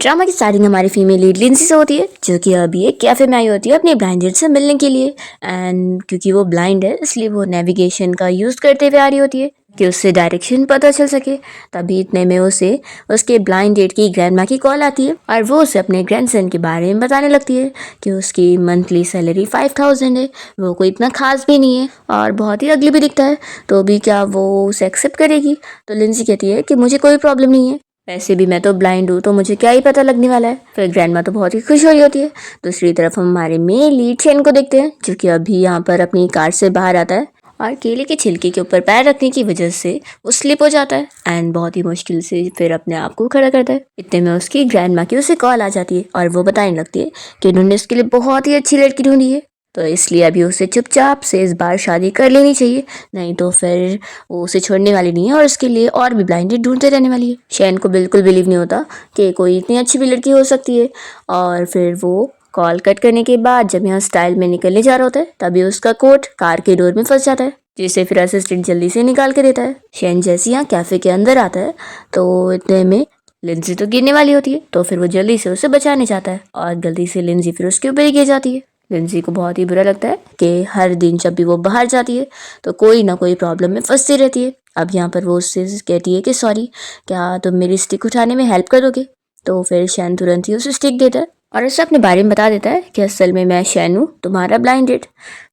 Drama की starting हमारी female lead Linsey से होती है, जो कि अभी एक कैफे में आई होती है अपनी ब्लाइंड डेट से मिलने के लिए। एंड क्योंकि वो ब्लाइंड है इसलिए वो नेविगेशन का यूज करते हुए आ रही होती है कि उससे डायरेक्शन पता चल सके। तभी इतने में उसे उसके ब्लाइंड डेट की ग्रैंडमा की कॉल आती है और वो उसे अपने ग्रैंडसन के बारे में बताने लगती है कि उसकी मंथली सैलरी 5000 है, वो कोई इतना खास भी नहीं है और बहुत ही अगली भी दिखता है, तो भी क्या वो उसे एक्सेप्ट करेगी। तो लिंसी कहती है कि मुझे कोई प्रॉब्लम नहीं है, वैसे भी मैं तो ब्लाइंड हूँ तो मुझे क्या ही पता लगने वाला है। फिर ग्रैंडमा तो बहुत ही खुश हो रही होती है। दूसरी तरफ हम हमारे मेन लीड शेन को देखते हैं, जो कि अभी यहाँ पर अपनी कार से बाहर आता है और केले के छिलके के ऊपर पैर रखने की वजह से वो स्लिप हो जाता है एंड बहुत ही मुश्किल से फिर अपने आप को खड़ा करता है। इतने में उसकी ग्रैंडमा की उसे कॉल आ जाती है और वो बताने लगती है कि उन्होंने उसके लिए बहुत ही अच्छी लड़की ढूंढी है, तो इसलिए अभी उसे चुपचाप से इस बार शादी कर लेनी चाहिए, नहीं तो फिर वो उसे छोड़ने वाली नहीं है और उसके लिए और भी ब्लाइंडेड ढूंढते रहने वाली है। शैन को बिल्कुल बिलीव नहीं होता कि कोई इतनी अच्छी भी लड़की हो सकती है और फिर वो कॉल कट करने के बाद जब यहाँ स्टाइल में निकलने जा रहा होता है तभी उसका कोट कार के डोर में फंस जाता है, जिसे फिर असिस्टेंट जल्दी से निकाल के देता है। शैन जैसे यहाँ कैफे के अंदर आता है तो इतने में लिंजी तो गिरने वाली होती है, तो फिर वो जल्दी से उसे बचाने जाता है और गलती से लिंजी फिर उसके ऊपर ही गिर जाती है। लिंजी को बहुत ही बुरा लगता है कि हर दिन जब भी वो बाहर जाती है तो कोई ना कोई प्रॉब्लम में फंसती रहती है। अब यहाँ पर वो उससे कहती है कि सॉरी, क्या तुम मेरी स्टिक उठाने में हेल्प कर दोगे। तो फिर शैन तुरंत ही उसे स्टिक देता है और उसे अपने बारे में बता देता है कि असल में मैं शैन हूँ, तुम्हारा ब्लाइंडेड।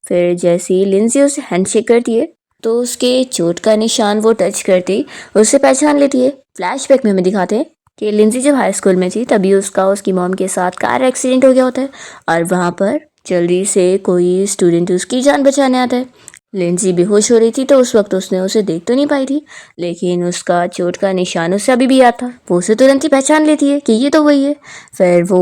फिर जैसे ही लिंजी उसे हैंडशेक करती है तो उसके चोट का निशान वो टच करते ही उसे पहचान लेती है। फ्लैशबैक में हमें दिखाते हैं कि लिंजी जब हाई स्कूल में थी तभी उसकी मॉम के साथ कार एक्सीडेंट हो गया होता है और वहाँ पर जल्दी से कोई स्टूडेंट उसकी जान बचाने आता है। लिंजी बेहोश हो रही थी तो उस वक्त उसने उसे देख तो नहीं पाई थी, लेकिन उसका चोट का निशान उसे अभी भी याद था। वो उसे तुरंत ही पहचान लेती है कि ये तो वही है। फिर वो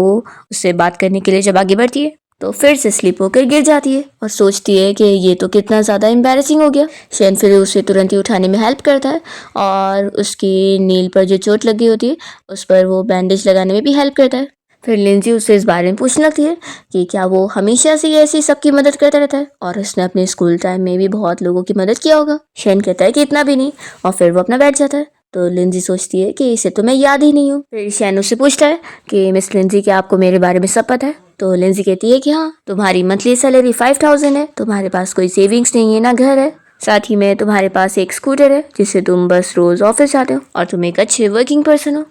उससे बात करने के लिए जब आगे बढ़ती है तो फिर से स्लिप होकर गिर जाती है और सोचती है कि ये तो कितना ज़्यादा एम्बैरेसिंग हो गया। शैन फिर उसे तुरंत ही उठाने में हेल्प करता है और उसकी नील पर जो चोट लगी होती है उस पर वो बैंडेज लगाने में भी हेल्प करता है। फिर लिंजी उससे इस बारे में पूछने लगती है कि क्या वो हमेशा से ऐसी सबकी मदद करता रहता है और उसने अपने स्कूल टाइम में भी बहुत लोगों की मदद किया होगा। शैन कहता है कि इतना भी नहीं और फिर वो अपना बैठ जाता है। तो लिंजी सोचती है कि इसे तो मैं याद ही नहीं हूँ। फिर शैन उससे पूछता है कि मिस लिंजी, क्या आपको मेरे बारे में सब पता है। तो लिंजी कहती है कि हाँ, तुम्हारी मंथली सैलरी 5000 है, तुम्हारे पास कोई सेविंग्स नहीं है ना घर है, साथ ही में तुम्हारे पास एक स्कूटर है जिससे तुम बस रोज ऑफिस जाते हो और तुम एक अच्छे वर्किंग पर्सन हो।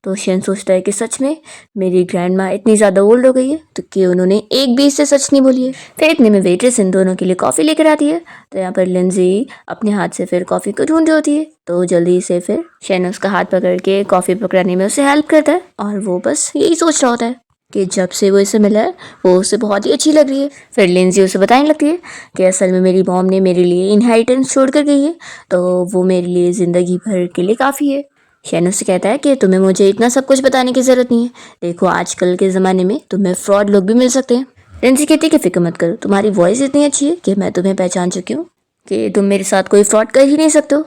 तो शैन सोचता है कि सच में मेरी ग्रैंडमा इतनी ज़्यादा ओल्ड हो गई है तो कि उन्होंने एक भी इससे सच नहीं बोली है। फिर इतने में वेट्रेस इन दोनों के लिए कॉफ़ी लेकर आती है, तो यहाँ पर लिंजी अपने हाथ से फिर कॉफ़ी को ढूंढ रही होती है। तो जल्दी से फिर शैन उसका हाथ पकड़ के कॉफ़ी पकड़ाने में उसे हेल्प करता है और वो बस यही सोच रहा होता है कि जब से वो इसे मिला है वो उसे बहुत ही अच्छी लग रही है। फिर लिंजी उसे बताने लगती है कि असल में मेरी मॉम ने मेरे लिए इनहेरिटेंस छोड़ कर गई है, तो वो मेरे लिए ज़िंदगी भर के लिए काफ़ी है। शैन उससे कहता है कि तुम्हें मुझे इतना सब कुछ बताने की ज़रूरत नहीं है, देखो आजकल के ज़माने में तुम्हें फ्रॉड लोग भी मिल सकते हैं। लिंजी कहती है कि फिक्र मत करो, तुम्हारी वॉइस इतनी अच्छी है कि मैं तुम्हें पहचान चुकी हूँ कि तुम मेरे साथ कोई फ्रॉड कर ही नहीं सकते हो।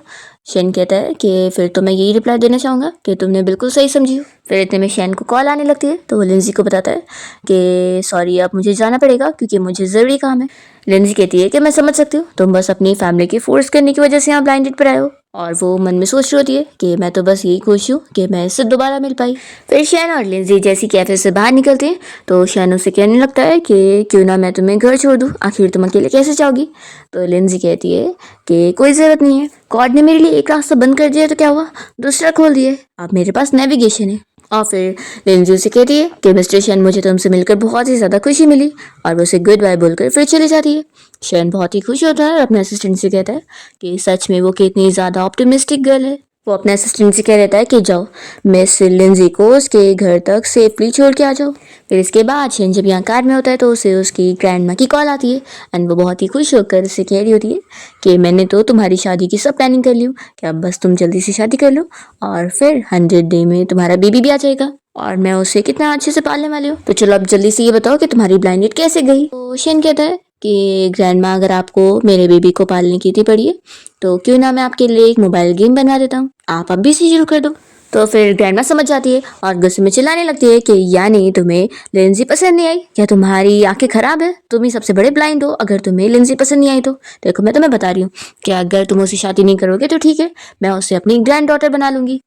शैन कहता है कि फिर तो मैं यही रिप्लाई देना चाहूँगा कि तुमने बिल्कुल सही समझी हो। फिर इतने में शैन को कॉल आने लगती है तो वो लिंजी को बताता है कि सॉरी, अब मुझे जाना पड़ेगा क्योंकि मुझे ज़रूरी काम है। लिंजी कहती है कि मैं समझ सकती हूँ, तुम बस अपनी फैमिली की फोर्स करने की वजह से यहाँ ब्लाइंडेड पर आए हो, और वो मन में सोच रही होती है कि मैं तो बस यही खुश हूँ कि मैं इससे दोबारा मिल पाई। फिर शैन और लिंजी जैसी कैफे से बाहर निकलते हैं तो शैन उसे कहने लगता है कि क्यों ना मैं तुम्हें घर छोड़ दूँ, आखिर तुम अकेले कैसे जाओगी। तो लिंजी कहती है कि कोई ज़रूरत नहीं है, गॉड ने मेरे लिए एक रास्ता बंद कर दिया तो क्या हुआ, दूसरा खोल दिया, अब मेरे पास नेविगेशन है। और फिर लिंजी उसे कहती है कि मिस्टर शैन, मुझे तुमसे मिलकर बहुत ही ज़्यादा खुशी मिली, और वो उसे गुड बाय बोलकर फिर चली जाती है। शैन बहुत ही खुश होता है और अपने असिस्टेंट से कहता है कि सच में वो कितनी ज़्यादा ऑप्टिमिस्टिक गर्ल है। वो अपने असिस्टेंट से कह रहता है कि जाओ मिस लिंजी को उसके घर तक सेफली छोड़ के आ जाओ। फिर इसके बाद शैन जब यहाँ कार में होता है तो उसे उसकी ग्रैंडमा की कॉल आती है एंड वो बहुत ही खुश होकर उसे कह रही होती है कि मैंने तो तुम्हारी शादी की सब प्लानिंग कर ली हूँ, कि अब बस तुम जल्दी से शादी कर लो और फिर 100 डे में तुम्हारा बेबी भी आ जाएगा और मैं उसे कितना अच्छे से पालने वाली हूँ। तो चलो अब जल्दी से ये बताओ कि तुम्हारी ब्लाइंड डेट कैसे गई। तो शैन कहता है कि ग्रैंडमा, अगर आपको मेरे बेबी को पालने की इतनी पड़ी है तो क्यों ना मैं आपके लिए एक मोबाइल गेम बनवा देता हूँ, आप अभी से शुरू कर दो। तो फिर ग्रैंडमा समझ जाती है और गुस्से में चिल्लाने लगती है कि यानी तुम्हें लिंजी पसंद नहीं आई, क्या तुम्हारी आंखें खराब है, तुम ही सबसे बड़े ब्लाइंड हो अगर तुम्हें लिंजी पसंद नहीं आई तो। देखो मैं तुम्हें बता रही हूँ कि अगर तुम उससे शादी नहीं करोगे तो ठीक है, मैं उसे अपनी ग्रैंड डॉटर बना लूंगी।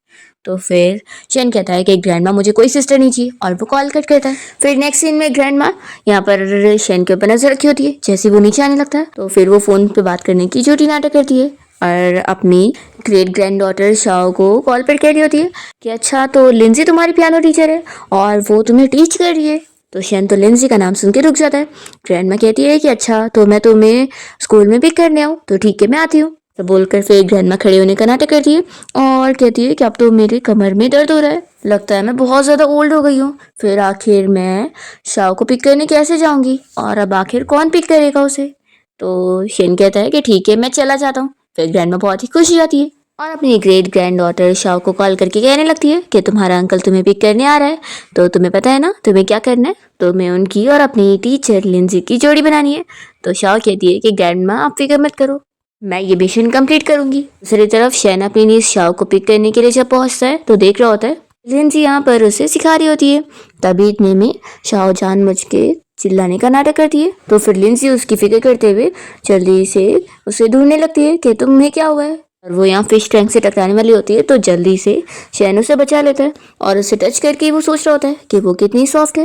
तो फिर शेन कहता है कि ग्रैंडमा मुझे कोई सिस्टर नहीं चाहिए और वो कॉल कट करता है। फिर नेक्स्ट सीन में ग्रैंडमा यहाँ पर शेन के ऊपर नजर रखी होती है। जैसे वो नीचे आने लगता है तो फिर वो फोन पे बात करने की झूठी नाटक करती है और अपनी ग्रेट ग्रैंड डॉटर शाओ को कॉल पर कह रही होती है कि अच्छा तो लिंजी तुम्हारी पियानो टीचर है और वो तुम्हें टीच कर रही है। तो शेन तो लिंजी का नाम सुन के रुक जाता है। ग्रैंडमा कहती है कि अच्छा तो मैं तुम्हें स्कूल में पिक करने आऊँ, तो ठीक है मैं आती हूँ। तो बोलकर फिर ग्रैंडमा खड़े होने का नाटक करती है और कहती है कि अब तो मेरे कमर में दर्द हो रहा है, लगता है मैं बहुत ज़्यादा ओल्ड हो गई हूँ। फिर आखिर मैं शाओ को पिक करने कैसे जाऊंगी और अब आखिर कौन पिक करेगा उसे। तो शेन कहता है कि ठीक है मैं चला जाता हूँ। फिर ग्रैंडमा बहुत ही खुश हो जाती है और अपनी ग्रेट ग्रैंड डॉटर शाओ को कॉल करके कहने लगती है कि तुम्हारा अंकल तुम्हें पिक करने आ रहा है, तो तुम्हें पता है ना तुम्हें क्या करना है, तुम्हें उनकी और अपनी टीचर लिंजी की जोड़ी बनानी है। तो शाओ कहती है कि ग्रैंडमा आप फिक्र मत करो, मैं ये मिशन कंप्लीट करूंगी। दूसरी तरफ शैन अपनी नीस शाओ को पिक करने के लिए जब पहुंचता है तो देख रहा होता है लिंजी यहाँ पर उसे सिखा रही होती है। तभी इतने में शाओ जानबूझ के चिल्लाने का नाटक करती है। तो फिर लिंजी उसकी फिक्र करते हुए जल्दी से उसे ढूंढने लगती है कि तुम्हें क्या हुआ है। और वो यहाँ फिश टैंक से टकराने वाली होती है तो जल्दी से शैन उसे बचा लेता है और उसे टच करके वो सोच रहा होता है कि वो कितनी सॉफ्ट है।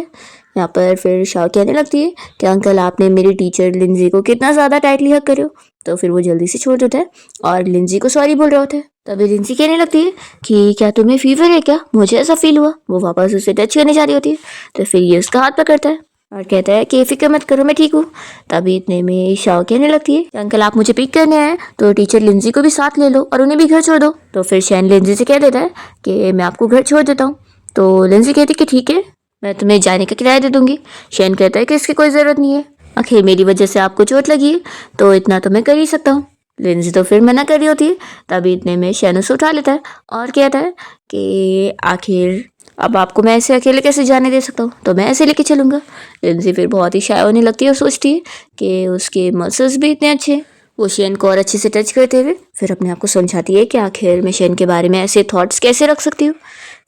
यहाँ पर फिर शाओ कहने लगती है कि अंकल आपने मेरी टीचर लिंजी को कितना ज़्यादा टाइटली हग करे हो। तो फिर वो जल्दी से छोड़ देता है और लिंजी को सॉरी बोल रहा होता है। तभी लिंजी कहने लगती है कि क्या तुम्हें फीवर है क्या, मुझे ऐसा फील हुआ। वो वापस उसे टच करने जा रही होती है तो फिर ये उसका हाथ पकड़ता है और कहता है कि फिक्र मत करो मैं ठीक हूँ। तभी इतने में शाओ कहने लगती है कि अंकल आप मुझे पिक करने आए तो टीचर लिंजी को भी साथ ले लो और उन्हें भी घर छोड़ दो। तो फिर शैन लिंजी से कह देता है कि मैं आपको घर छोड़ देता हूँ। तो लिंजी कहती है कि ठीक है मैं तुम्हें जाने का किराया दे दूंगी। शैन कहता है कि इसकी कोई ज़रूरत नहीं है, आखिर मेरी वजह से आपको चोट लगी है तो इतना तो मैं कर ही सकता हूँ। लिंजी तो फिर मना कर रही होती है। तभी इतने में शैन उसे उठा लेता है और कहता है कि आखिर अब आपको मैं ऐसे अकेले कैसे जाने दे सकता हूँ, तो मैं ऐसे लेके चलूँगा। लिंजी फिर बहुत ही शाय होने लगती है और सोचती है कि उसके मसल्स भी इतने अच्छे हैं। वो शेन को और अच्छे से टच करते हुए फिर अपने आप को समझाती है कि आखिर मैं शेन के बारे में ऐसे थॉट्स कैसे रख सकती हूँ।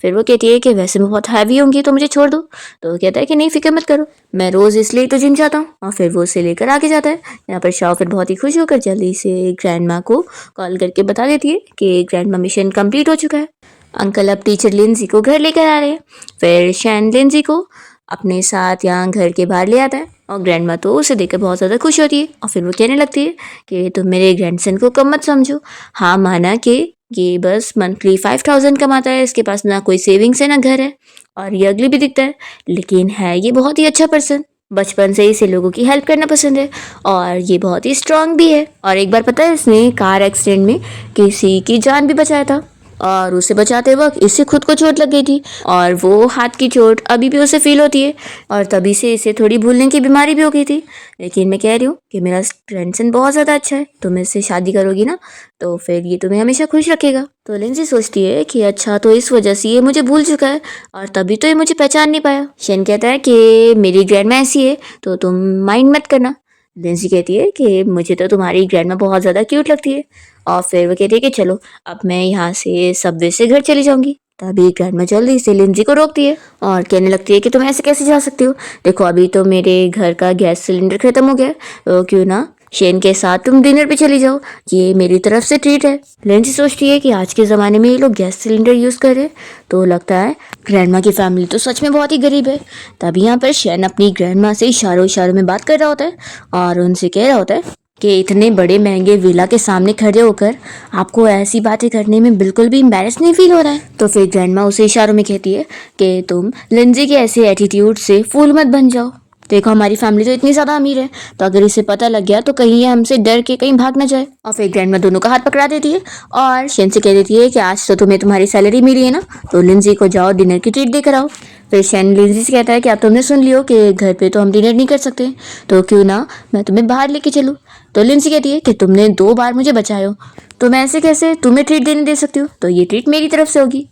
फिर वो कहती है कि वैसे मैं बहुत हैवी होंगी तो मुझे छोड़ दो। तो वो कहता है कि नहीं फिक्र मत करो, मैं रोज़ इसलिए तो जिम जाता हूँ। और फिर वो उसे लेकर आगे जाता है। यहाँ पर शाओ फिर बहुत ही खुश होकर जल्दी से ग्रैंडमा को कॉल करके बता देती है कि ग्रैंडमा मिशन कंप्लीट हो चुका है, अंकल अब टीचर लिंजी को घर लेकर आ रहे हैं। फिर शैन लिंजी को अपने साथ यहाँ घर के बाहर ले आता है और ग्रैंडमा तो उसे देखकर बहुत ज़्यादा खुश होती है और फिर वो कहने लगती है कि तुम मेरे ग्रैंडसन को कम मत समझो। हाँ माना कि ये बस मंथली 5000 कमाता है, इसके पास ना कोई सेविंग्स है ना घर है और ये अगली भी दिखता है, लेकिन है ये बहुत ही अच्छा पर्सन। बचपन से ही इसे लोगों की हेल्प करना पसंद है और ये बहुत ही स्ट्रांग भी है। और एक बार पता है इसने कार एक्सीडेंट में किसी की जान भी बचाया था और उसे बचाते वक्त इससे खुद को चोट लग गई थी और वो हाथ की चोट अभी भी उसे फील होती है और तभी से इसे थोड़ी भूलने की बीमारी भी हो गई थी। लेकिन मैं कह रही हूँ कि मेरा फ्रेंडसन बहुत ज़्यादा अच्छा है, तुम इससे शादी करोगी ना तो फिर ये तुम्हें हमेशा खुश रखेगा। तो लिंजी सोचती है कि अच्छा तो इस वजह से ये मुझे भूल चुका है और तभी तो ये मुझे पहचान नहीं पाया। शेन कहता है कि मेरी ग्रैंडमा ऐसी है तो तुम माइंड मत करना। लिंजी कहती है कि मुझे तो तुम्हारी ग्रैंडमा बहुत ज़्यादा क्यूट लगती है और फिर वो कहती है कि चलो अब मैं यहाँ से सबवे से घर चली जाऊंगी। तभी ग्रैंडमा जल्दी से लिंजी को रोकती है और कहने लगती है कि तुम ऐसे कैसे जा सकती हो, देखो अभी तो मेरे घर का गैस सिलेंडर खत्म हो गया है, तो क्यों ना शेन के साथ तुम डिनर पे चली जाओ, ये मेरी तरफ से ट्रीट है। लिंजी सोचती है कि आज के ज़माने में ये लोग गैस सिलेंडर यूज़ कर रहे हैं तो लगता है ग्रैंडमा की फैमिली तो सच में बहुत ही गरीब है। तभी यहाँ पर शेन अपनी ग्रैंडमा से इशारों इशारों में बात कर रहा होता है और उनसे कह रहा होता है कि इतने बड़े महंगे विला के सामने खड़े होकर आपको ऐसी बातें करने में बिल्कुल भी एम्बैरेस नहीं फील हो रहा है। तो फिर ग्रैंडमा उसे इशारों में कहती है कि तुम लिंजी के ऐसे एटीट्यूड से फूल मत बन जाओ, देखो हमारी फैमिली तो इतनी ज़्यादा अमीर है तो अगर इसे पता लग गया तो कहीं ये हमसे डर के कहीं भाग ना जाए। और फिर ग्रैंडमा दोनों का हाथ पकड़ा देती है और शेन से कह देती है कि आज तो तुम्हें तुम्हारी सैलरी मिली है ना तो लिंजी को जाओ डिनर की ट्रीट देकर आओ। फिर शेन लिंजी से कहता है कि अब तुमने सुन लियो कि घर पे तो हम डिनर नहीं कर सकते तो क्यों ना मैं तुम्हें बाहर लेके चलूँ। तो लिंजी कहती है कि तुमने 2 बार मुझे बचाया तो मैं ऐसे कैसे तुम्हें ट्रीट देने दे सकती हूँ, तो ये ट्रीट मेरी तरफ से होगी।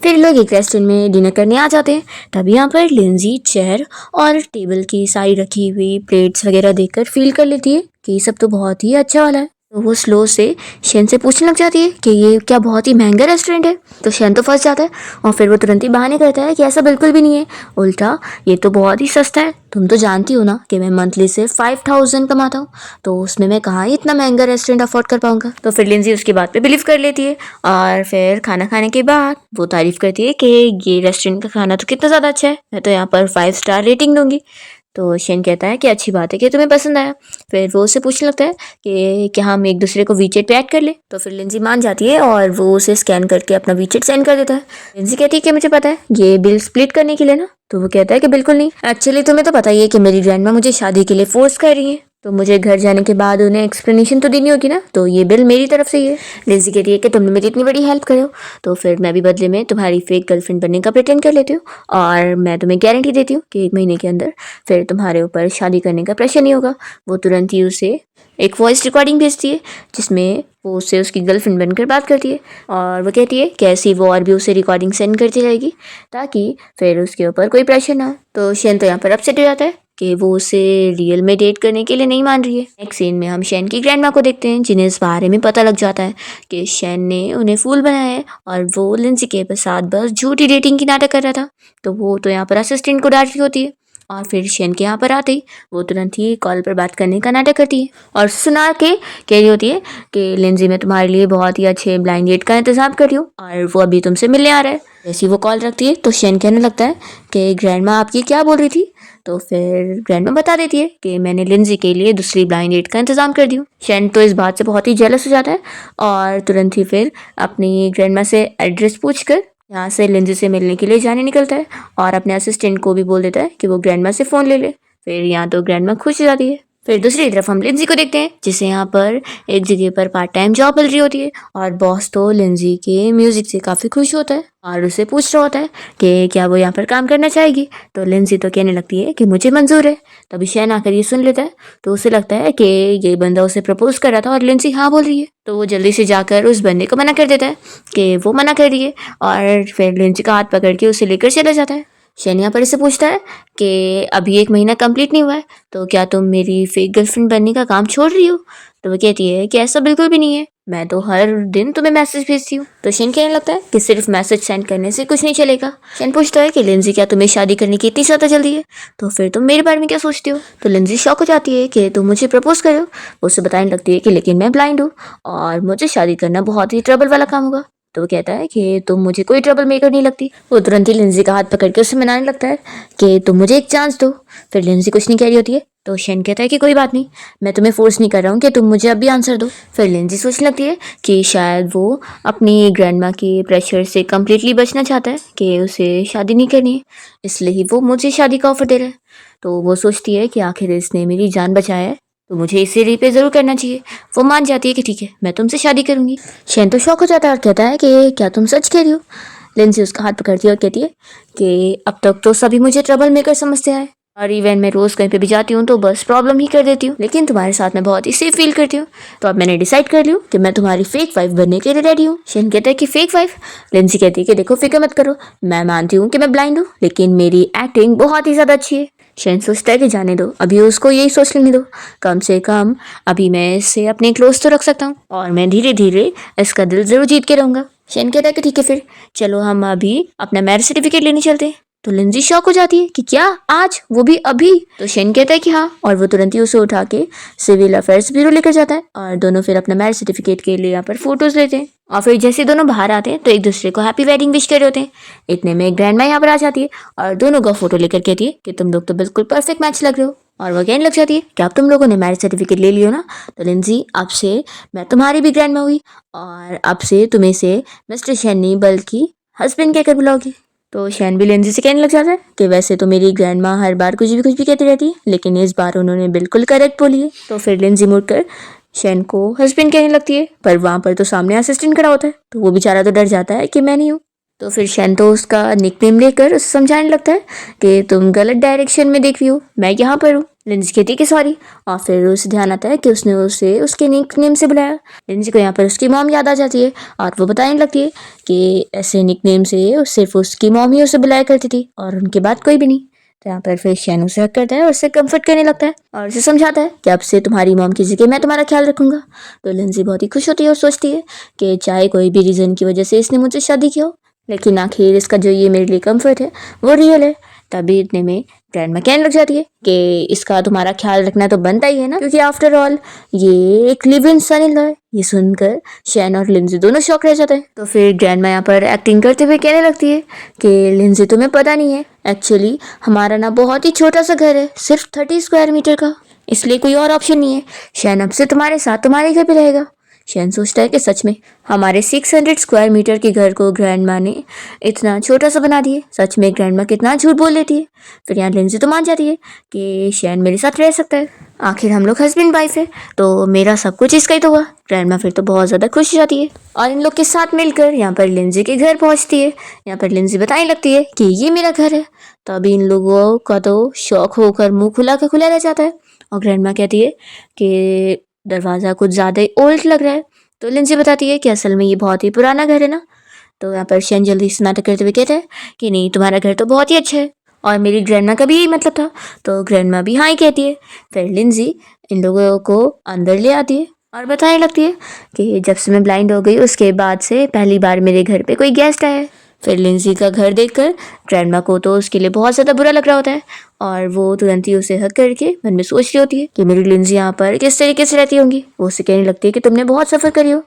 फिर लोग एक रेस्टोरेंट में डिनर करने आ जाते हैं। तभी यहाँ पर लिंजी चेयर और टेबल की सारी रखी हुई प्लेट्स वगैरह देखकर फील कर लेती है कि ये सब तो बहुत ही अच्छा वाला है। तो वो स्लो से शेन से पूछने लग जाती है कि ये क्या बहुत ही महंगा रेस्टोरेंट है। तो शेन तो फंस जाता है और फिर वो तुरंत ही बहाने करता है कि ऐसा बिल्कुल भी नहीं है, उल्टा ये तो बहुत ही सस्ता है। तुम तो जानती हो ना कि मैं मंथली से 5000 कमाता हूँ, तो उसमें मैं कहाँ ही इतना महंगा रेस्टोरेंट अफोर्ड कर पाऊंगा। तो फिर लिंजी उसकी बात पे बिलीव कर लेती है और फिर खाना खाने के बाद वो तारीफ करती है कि ये रेस्टोरेंट का खाना तो कितना ज़्यादा अच्छा है, मैं तो यहाँ पर 5 स्टार रेटिंग दूंगी। तो शेन कहता है कि अच्छी बात है कि तुम्हें पसंद आया। फिर वो उससे पूछने लगता है कि क्या हम एक दूसरे को वीचेट पे ऐड कर ले। तो फिर लिंजी मान जाती है और वो उसे स्कैन करके अपना वीचेट सेंड कर देता है। लिंजी कहती है कि मुझे पता है ये बिल स्प्लिट करने के लिए ना। तो वो कहता है कि बिल्कुल नहीं, एक्चुअली तुम्हें तो पता ही है कि मेरी ग्रैंडमा मुझे शादी के लिए फोर्स कर रही है, तो मुझे घर जाने के बाद उन्हें एक्सप्लेनेशन तो देनी होगी ना, तो ये बिल मेरी तरफ से ही है। लिंजी कहती है कि तुमने मेरी इतनी बड़ी हेल्प करो तो फिर मैं भी बदले में तुम्हारी फेक गर्लफ्रेंड बनने का प्रिटेंड कर लेती हूँ और मैं तुम्हें गारंटी देती हूँ कि 1 महीने के अंदर फिर तुम्हारे ऊपर शादी करने का प्रेशर नहीं होगा। वो तुरंत ही उसे एक वॉइस रिकॉर्डिंग भेजती है जिसमें वो उससे उसकी गर्लफ्रेंड बनकर बात करती है और वो कहती है कि ऐसी वो और भी उसे रिकॉर्डिंग सेंड करती रहेगी ताकि फिर उसके ऊपर कोई प्रेशर ना हो। तो शेन तो यहाँ पर अपसेट हो जाता है कि वो उसे रियल में डेट करने के लिए नहीं मान रही है। नेक्स्ट सीन में हम शेन की ग्रैंडमा को देखते हैं जिन्हें इस बारे में पता लग जाता है कि शेन ने उन्हें फूल बनाया है और वो लिंजी के साथ बस झूठी डेटिंग की नाटक कर रहा था। तो वो तो यहाँ पर असिस्टेंट को डांट रही होती है और फिर शेन के यहाँ पर आते ही वो तुरंत ही कॉल पर बात करने का नाटक करती है और सुना के कह रही होती है कि लिंजी मैं तुम्हारे लिए बहुत ही अच्छे ब्लाइंड डेट का इंतजाम कर रही हूँ और वो अभी तुमसे मिलने आ रहा है। जैसे वो कॉल रखती है तो शेन कहने लगता है कि ग्रैंडमा आपकी क्या बोल रही थी। तो फिर ग्रैंडमा बता देती है कि मैंने लिंजी के लिए दूसरी ब्लाइंड डेट का इंतजाम कर दी हूँ। शेन तो इस बात से बहुत ही जेलस हो जाता है और तुरंत ही फिर अपनी ग्रैंडमा से एड्रेस पूछकर यहाँ से लिंजी से मिलने के लिए जाने निकलता है और अपने असिस्टेंट को भी बोल देता है कि वो ग्रैंडमा से फ़ोन ले ले। फिर यहाँ तो ग्रैंडमा खुश हो जाती है। फिर दूसरी तरफ हम लिंजी को देखते हैं जिसे यहाँ पर एक जगह पर पार्ट टाइम जॉब मिल रही होती है और बॉस तो लिंजी के म्यूजिक से काफ़ी खुश होता है और उसे पूछ रहा होता है कि क्या वो यहाँ पर काम करना चाहेगी। तो लिंजी तो कहने लगती है कि मुझे मंजूर है। तभी शैन आकर ये सुन लेता है तो उसे लगता है कि ये बंदा उसे प्रपोज कर रहा था और लिंजी हाँ बोल रही है। तो वो जल्दी से जाकर उस बंदे को मना कर देता है कि वो मना कर रही है और फिर लिंजी का हाथ पकड़ के उसे लेकर चला जाता है। शैन यहाँ पर इसे पूछता है कि अभी 1 महीना कंप्लीट नहीं हुआ है तो क्या तुम मेरी फेक गर्लफ्रेंड बनने का काम छोड़ रही हो। तो वो कहती है कि ऐसा बिल्कुल भी नहीं है, मैं तो हर दिन तुम्हें मैसेज भेजती हूँ। तो शेन कहने लगता है कि सिर्फ मैसेज सेंड करने से कुछ नहीं चलेगा। शेन पूछता है कि लिंजी क्या तुम्हें शादी करने की इतनी ज़्यादा जल्दी है, तो फिर तुम मेरे बारे में क्या सोचती हो। तो लिंजी शॉक हो जाती है कि तुम मुझे प्रपोज करो। वो उसे बताने लगती है कि लेकिन मैं ब्लाइंड हूँ और मुझे शादी करना बहुत ही ट्रबल वाला काम होगा। तो वो कहता है कि तुम मुझे कोई ट्रबल मेकर नहीं लगती। वो तुरंत ही लिंजी का हाथ पकड़ के उसे मनाने लगता है कि तुम मुझे एक चांस दो। फिर लिंजी कुछ नहीं कह रही होती है तो शेन कहता है कि कोई बात नहीं, मैं तुम्हें फोर्स नहीं कर रहा हूँ कि तुम मुझे अभी आंसर दो। फिर लिंजी सोचने लगती है कि शायद वो अपनी ग्रैंडमा के प्रेशर से कम्प्लीटली बचना चाहता है कि उसे शादी नहीं करनी है, इसलिए ही वो मुझे शादी का ऑफर दे रहा है। तो वो सोचती है कि आखिर इसने मेरी जान बचाया है तो मुझे इसे रीपे ज़रूर करना चाहिए। वो मान जाती है कि ठीक है मैं तुमसे शादी करूंगी। शेन तो शौक हो जाता है और कहता है कि क्या तुम सच कह रही हो। लिंजी उसका हाथ पकड़ती है और कहती है कि अब तक तो सभी मुझे ट्रबल मेकर समझते हैं और इवन मैं रोज़ कहीं पे भी जाती हूँ तो बस प्रॉब्लम ही कर देती हूँ, लेकिन तुम्हारे साथ मैं बहुत ही सेफ फील करती हूँ। तो अब मैंने डिसाइड कर लिया कि मैं तुम्हारी फेक वाइफ बनने के लिए रेडी हूँ। शेन कहता है कि फेक वाइफ। लिंजी कहती है कि देखो फिक्र मत करो, मैं मानती हूँ कि मैं ब्लाइंड हूँ लेकिन मेरी एक्टिंग बहुत ही ज़्यादा अच्छी है। शेन सोचता है कि जाने दो, अभी उसको यही सोच लेने दो, कम से कम अभी मैं इसे अपने क्लोज तो रख सकता हूँ और मैं धीरे धीरे इसका दिल ज़रूर जीत के रहूँगा। शेन कहता है कि ठीक है फिर चलो हम अभी अपना मैरिज सर्टिफिकेट लेने चलते हैं। तो लिंजी शॉक हो जाती है कि क्या आज, वो भी अभी। तो शेन कहता है कि हाँ और वो तुरंत ही उसे उठा के सिविल अफेयर्स ब्यूरो लेकर जाता है और दोनों फिर अपना मैरिज सर्टिफिकेट के लिए यहाँ पर फोटोज लेते हैं और फिर जैसे दोनों बाहर आते हैं तो एक दूसरे को हैप्पी वेडिंग विश कर रहे होते हैं। इतने में एक ग्रैंडमा यहाँ पर आ जाती है और दोनों का फोटो लेकर कहती है कि तुम लोग तो बिल्कुल परफेक्ट मैच लग रहे हो और वो कहने लग जाती है कि अब तुम लोगों ने मैरिज सर्टिफिकेट ले लियो ना, तो लिंजी अब से मैं तुम्हारी भी ग्रैंडमा हुई और अब से तुम्हें से मिस्टर शेन नहीं बल्कि हस्बैंड कहकर बुलाओगी। तो शैन भी लिंजी से कहने लग जाता है कि वैसे तो मेरी ग्रैंडमा हर बार कुछ भी कहती रहती है लेकिन इस बार उन्होंने बिल्कुल करेक्ट बोली है। तो फिर लिंजी मुड़कर शैन को हस्बैंड कहने लगती है पर वहाँ पर तो सामने असिस्टेंट खड़ा होता है तो वो बेचारा तो डर जाता है कि मैं नहीं हूँ। तो फिर शैन तो उसका निकनेम लेकर उसे समझाने लगता है कि तुम गलत डायरेक्शन में देख रही हो, मैं यहाँ पर हूँ। लिंजी कहती है कि सॉरी और फिर उसे ध्यान आता है कि उसने उसे उसके निकनेम से बुलाया। लिंजी को यहाँ पर उसकी मॉम याद आ जाती है और वो बताने लगती है कि ऐसे निकनेम से सिर्फ उसकी मॉम ही उसे बुलाया करती थी और उनके बाद कोई भी नहीं। तो यहाँ पर फिर शैन उसे हक करता है और उसे कंफर्ट करने लगता है और उसे समझाता है कि अब से तुम्हारी मॉम की जगह मैं तुम्हारा ख्याल रखूंगा। तो लिंजी बहुत ही खुश होती है और सोचती है कि चाहे कोई भी रीज़न की वजह से इसने मुझसे शादी की हो, लेकिन आखिर इसका जो ये मेरे लिए कंफर्ट है वो रियल है। तभी इतने में ग्रैंडमा कहने लग जाती है कि इसका तुम्हारा ख्याल रखना तो बनता ही है ना, क्योंकि आफ्टर ऑल ये एक live in sun in law है। ये सुनकर शैन और लिंजी दोनों शॉक रह जाते हैं। तो फिर ग्रैंडमा यहाँ पर एक्टिंग करते हुए कहने लगती है कि लिंजी तुम्हें पता नहीं है, एक्चुअली हमारा ना बहुत ही छोटा सा घर है, सिर्फ 30 स्क्वायर मीटर का, इसलिए कोई और ऑप्शन नहीं है। शैन अब से तुम्हारे साथ तुम्हारे घर पे रहेगा। शैन सोचता है कि सच में हमारे 600 स्क्वायर मीटर के घर को ग्रैंडमा ने इतना छोटा सा बना दिए। सच में ग्रैंडमा कितना झूठ बोल लेती है। फिर यहाँ लिंजी तो मान जाती है कि शैन मेरे साथ रह सकता है, आखिर हम लोग हस्बैंड वाइफ है, तो मेरा सब कुछ इसका ही तो हुआ। ग्रैंडमा फिर तो बहुत ज़्यादा खुश हो जाती है और इन लोग के साथ मिलकर यहाँ पर लिंजी के घर पहुँचती है। यहाँ पर लिंजी बताने लगती है कि ये मेरा घर है। तभी इन लोगों का तो शौक होकर मुँह खुला का खुला रह जाता है और ग्रैंडमा कहती है कि दरवाज़ा कुछ ज़्यादा ही ओल्ड लग रहा है। तो लिंजी बताती है कि असल में ये बहुत ही पुराना घर है ना। तो यहाँ पर शैन जल्दी से नाटक करते हुए कहता है कि नहीं, तुम्हारा घर तो बहुत ही अच्छा है और मेरी ग्रैंडमा का भी यही मतलब था। तो ग्रैंडमा भी हाँ ही कहती है। फिर लिंजी इन लोगों को अंदर ले आती है और बताने लगती है कि जब से मैं ब्लाइंड हो गई उसके बाद से पहली बार मेरे घर पे कोई गेस्ट आया है। फिर लिंजी का घर देखकर ग्रैंडमा को तो उसके लिए बहुत ज़्यादा बुरा लग रहा होता है और वो तुरंत ही उसे हक करके मन में सोच रही होती है कि मेरी लिंजी यहाँ पर किस तरीके से रहती होंगी। वो उसे कहने लगती है कि तुमने बहुत सफ़र करी हो।